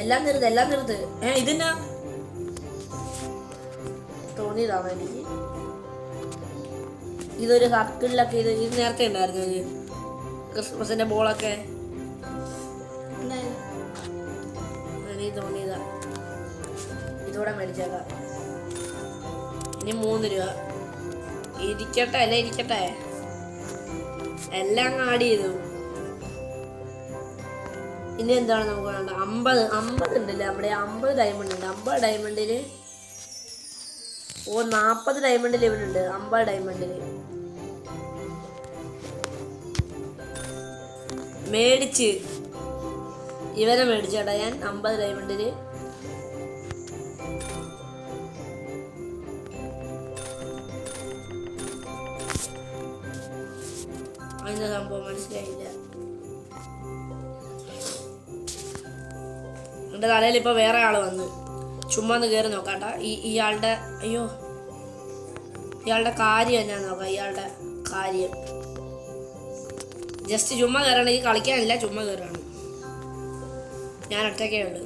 എല്ലാം നിർത്ത്. ഇതിനാ തോന്നിയതാണ് എനിക്ക്. ഇതൊരു സർക്കിളിലൊക്കെ ഇത് നേരത്തെ ഉണ്ടായിരുന്നു ഒരു ക്രിസ്മസിന്റെ ബോളൊക്കെ എനിക്ക് തോന്നിയതാ. ഇതോടെ മേടിച്ചേക്കാം. ഇനി 3 രൂപ. ഇരിക്കട്ടെ എല്ലാം ആഡ് ചെയ്തു. ഇനി എന്താണ് നമുക്ക് വേണ്ട? 50 ഉണ്ടല്ലേ നമ്മുടെ 50 ഡയമണ്ട് ഉണ്ട്. 50 ഡയമണ്ടിൽ 40 ഡയമണ്ടിൽ ഇവിടെ ഉണ്ട്. 50 ഡയമണ്ടിൽ മേടിച്ച് ഇവരെ മേടിച്ചേട്ടാ ഞാൻ 50 ഡയമണ്ടിൽ. അതിന്റെ സംഭവം മനസ്സിലായില്ല. എൻ്റെ തലയിൽ ഇപ്പോൾ വേറെ ആൾ വന്ന് ചുമ്മാ ഒന്ന് കയറി നോക്കാട്ടാ. ഇയാളുടെ കാര്യം എന്നാന്ന് നോക്കാം. ഇയാളുടെ കാര്യം ജസ്റ്റ് ചുമ്മാ കയറണമെങ്കിൽ കളിക്കാനില്ല, ചുമ്മാ കയറാണ്. ഞാൻ ഒറ്റയ്ക്കേ ഉള്ളു,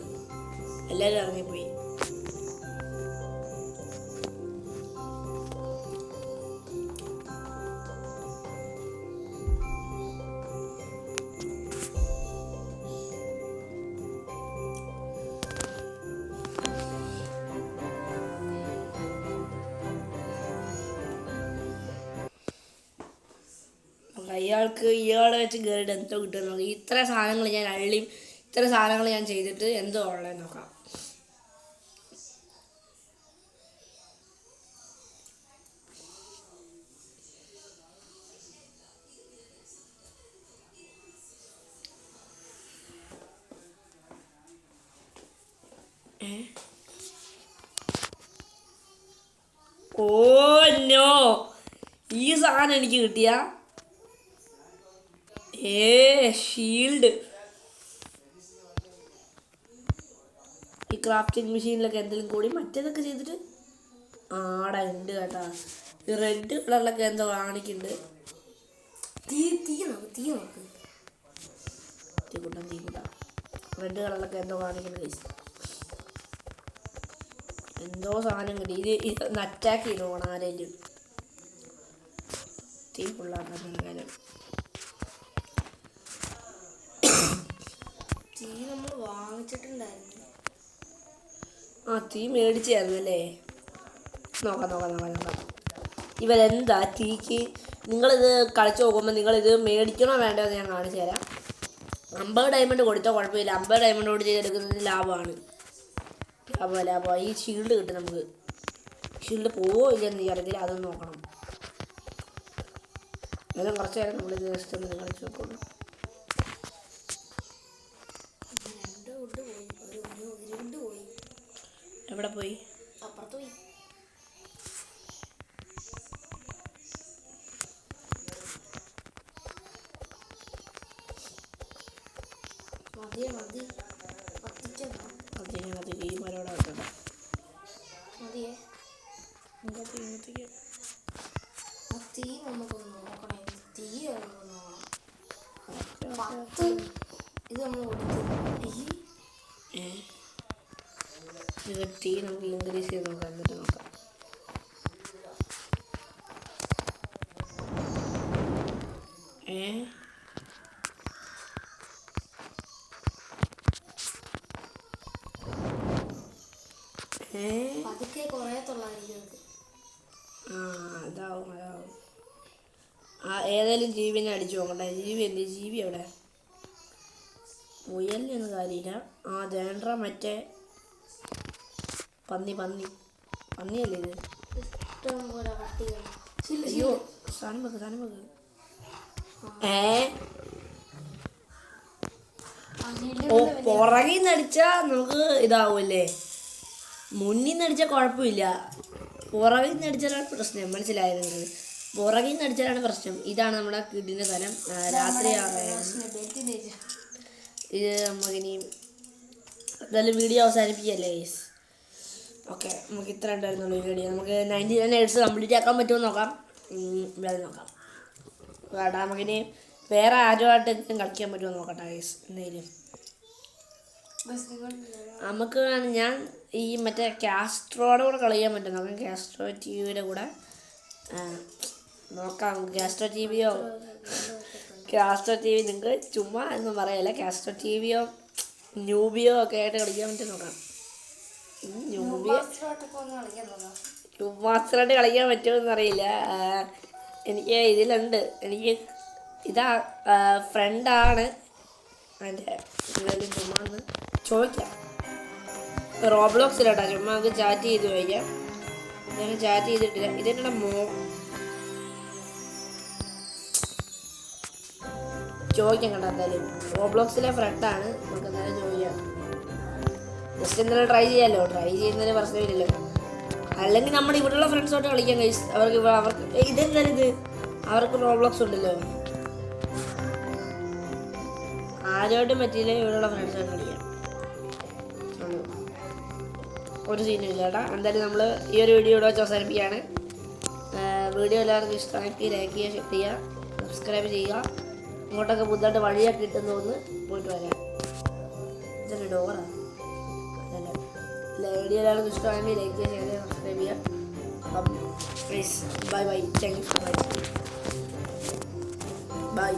എല്ലാവരും ഇറങ്ങിപ്പോയി. ഇയാളെ വെച്ച് കയറിയിട്ട് എന്തോ കിട്ടുമെന്ന് നോക്കാം. ഇത്ര സാധനങ്ങൾ ഞാൻ ചെയ്തിട്ട് എന്തോ ഉള്ളത് നോക്കാം. ഓ നോ, ഈ സാധനം എനിക്ക് കിട്ടിയ ഷീൽഡ്. ഈ ക്രാഫ്റ്റിംഗ് മെഷീനിലൊക്കെ എന്തെങ്കിലും കൂടി മറ്റേതൊക്കെ ചെയ്തിട്ട് ആടാ ഉണ്ട് കേട്ടാ. ഈ റെഡ് കളറിലൊക്കെ എന്തോ കാണിക്കുന്നുണ്ട്. തീ കൂട്ടാ റെഡ് കളറിലൊക്കെ എന്തോ കാണിക്കുന്നുണ്ട്. എന്തോ സാധനം കിട്ടി. ഇത് അറ്റാക്ക് ചെയ്ത് പോകണം ആരെങ്കിലും. തീ ഫുള്ളാക്കാൻ തീ നമ്മൾ വാങ്ങിച്ചിട്ടുണ്ടായിരുന്നു. തീ മേടിച്ചായിരുന്നു അല്ലേ? നോക്കാം. ഇവരെന്താ തീക്ക്? നിങ്ങളിത് കളിച്ച് നോക്കുമ്പോൾ നിങ്ങളിത് മേടിക്കണോ വേണ്ടോ എന്ന് ഞാൻ കാണിച്ചു തരാം. 50 ഡയമണ്ട് കൊടുത്താൽ കുഴപ്പമില്ല. 50 ഡയമണ്ട് കൊണ്ട് ചെയ്തെടുക്കുന്നത് ലാഭമാണ്. ഈ ഷീൽഡ് കിട്ടും നമുക്ക്. ഷീൽഡ് പോവോ ഇല്ലെന്ന് അറിയത്തില്ല, അതൊന്ന് നോക്കണം. എന്നാലും കുറച്ച് നേരം നമ്മളിത് ജസ്റ്റ് ഒന്ന് കളിച്ച് നോക്കുള്ളൂ. എവിടെ പോയി? അപ്പുറത്ത് പോയി. ഈ മരോടെ വെക്കണ്ട. തീ നമുക്കൊന്ന് നോക്കണേ. തീ ഇത് നമ്മൾ തീ നമുക്ക് ഇൻക്രീസ് ചെയ്ത് നോക്കാം. എന്നിട്ട് നോക്കാം. അതൊക്കെ കുറേ തൊള്ളായിരിക്കും. അതാവും. ഏതായാലും ജീവിനെ അടിച്ചു നോക്കട്ടെ. ജീവി എവിടെ? മുയലിനൊന്നും കാര്യമില്ല. ദേണ്ട മറ്റേ പന്നിയല്ലേ ഇത്? ഇഷ്ടം പോലെ പട്ടികൾ. അയ്യോ, സാധനം വെക്ക്. പുറകിൽ നിന്ന് അടിച്ചാൽ നമുക്ക് ഇതാവൂല്ലേ? മുന്നിൽ നിന്ന് അടിച്ചാൽ കുഴപ്പമില്ല. പുറകിൽ നിന്ന് അടിച്ചാലാണ് പ്രശ്നം. മനസ്സിലായത്? പുറകിൽ നിന്ന് അടിച്ചാലാണ് പ്രശ്നം. ഇതാണ് നമ്മുടെ കിടിൻ്റെ സ്ഥലം. രാത്രിയാകുമ്പോൾ ഇത് നമുക്കിനി എന്തായാലും വീഡിയോ അവസാനിപ്പിക്കല്ലേ ഗൈസ്? ഓക്കെ, നമുക്ക് ഇത്ര ഉണ്ടായിരുന്നുള്ളൂ വീഡിയോ. നമുക്ക് 99 ഹെർട്സ് കംപ്ലീറ്റ് ആക്കാൻ പറ്റുമോ നോക്കാം. ഇവിടെ നോക്കാം. വേണ്ട നമുക്കിനി വേറെ ആരുമായിട്ട് കളിക്കാൻ പറ്റുമോ നോക്കട്ടെ ഗൈസ് എന്തെങ്കിലും. നമുക്ക് ഞാൻ ഈ മറ്റേ കാസ്ട്രോയുടെ കൂടെ കളിക്കാൻ പറ്റും. നമുക്ക് കാസ്ട്രോ ടി വിയുടെ കൂടെ നോക്കാം. കാസ്ട്രോ ടി വിയോ നിങ്ങൾക്ക് ചുമ്മാ എന്നും പറയല്ല. കാസ്ട്രോ ടി വിയോ ന്യൂബിയോ ഒക്കെ ആയിട്ട് കളിക്കാൻ പറ്റും നോക്കാം. മാസ്റ്ററായിട്ട് കളിക്കാൻ പറ്റുമെന്ന് അറിയില്ല. എനിക്ക് ഇതിലുണ്ട്. എനിക്ക് ഇതാ ഫ്രണ്ടാണ് എൻ്റെ എന്തായാലും ചുമ്മാ ഒന്ന് ചോദിക്കാം. റോബ്ലോക്സിലോട്ടാ ചുമ്മാ നമുക്ക് ചാറ്റ് ചെയ്ത് ചോദിക്കാം. ഞാൻ ചാറ്റ് ചെയ്തിട്ടില്ല. ഇതെന്നെ ചോദിക്കാം കേട്ടോ. എന്തായാലും റോബ്ലോക്സിലെ ഫ്രണ്ടാണ്. നമുക്ക് എന്തായാലും ചോദിക്കാം. ജസ്റ്റ് എന്തായാലും ട്രൈ ചെയ്യാമല്ലോ. ട്രൈ ചെയ്യുന്നതിന് പ്രശ്നമില്ലല്ലോ. അല്ലെങ്കിൽ നമ്മുടെ ഇവിടെയുള്ള ഫ്രണ്ട്സോട്ട് കളിക്കാൻ കഴിയും. അവർക്ക് ഇതെന്തായാലും ഇത് അവർക്ക് റോബ്ലോക്സ് ഉണ്ടല്ലോ. ആരോട്ടും പറ്റിയില്ല. ഇവിടെയുള്ള ഫ്രണ്ട്സായിട്ട് കളിക്കാം. ഒരു സീനും ഇല്ല കേട്ടോ. എന്തായാലും നമ്മൾ ഈ ഒരു വീഡിയോ ഇവിടെ വെച്ച് അവസാനിപ്പിക്കുകയാണ്. വീഡിയോ എല്ലാവർക്കും ഇഷ്ടമാക്കി ലൈക്ക് ചെയ്യുക, ഷെയർ ചെയ്യുക, സബ്സ്ക്രൈബ് ചെയ്യുക. ഇങ്ങോട്ടൊക്കെ പുതുതായിട്ട് വഴിയൊക്കെ കിട്ടുന്ന ഒന്ന് പോയിട്ട് വരാം. ഇതല്ലേ ഡോറാ? അതല്ല. വീഡിയോ എല്ലാവർക്കും ഇഷ്ടമായെങ്കിൽ ലൈക്ക് ചെയ്യുക, ഷെയർ ചെയ്യുക, സബ്സ്ക്രൈബ് ചെയ്യുക. അപ്പം please bye bye. Thank you so much. By.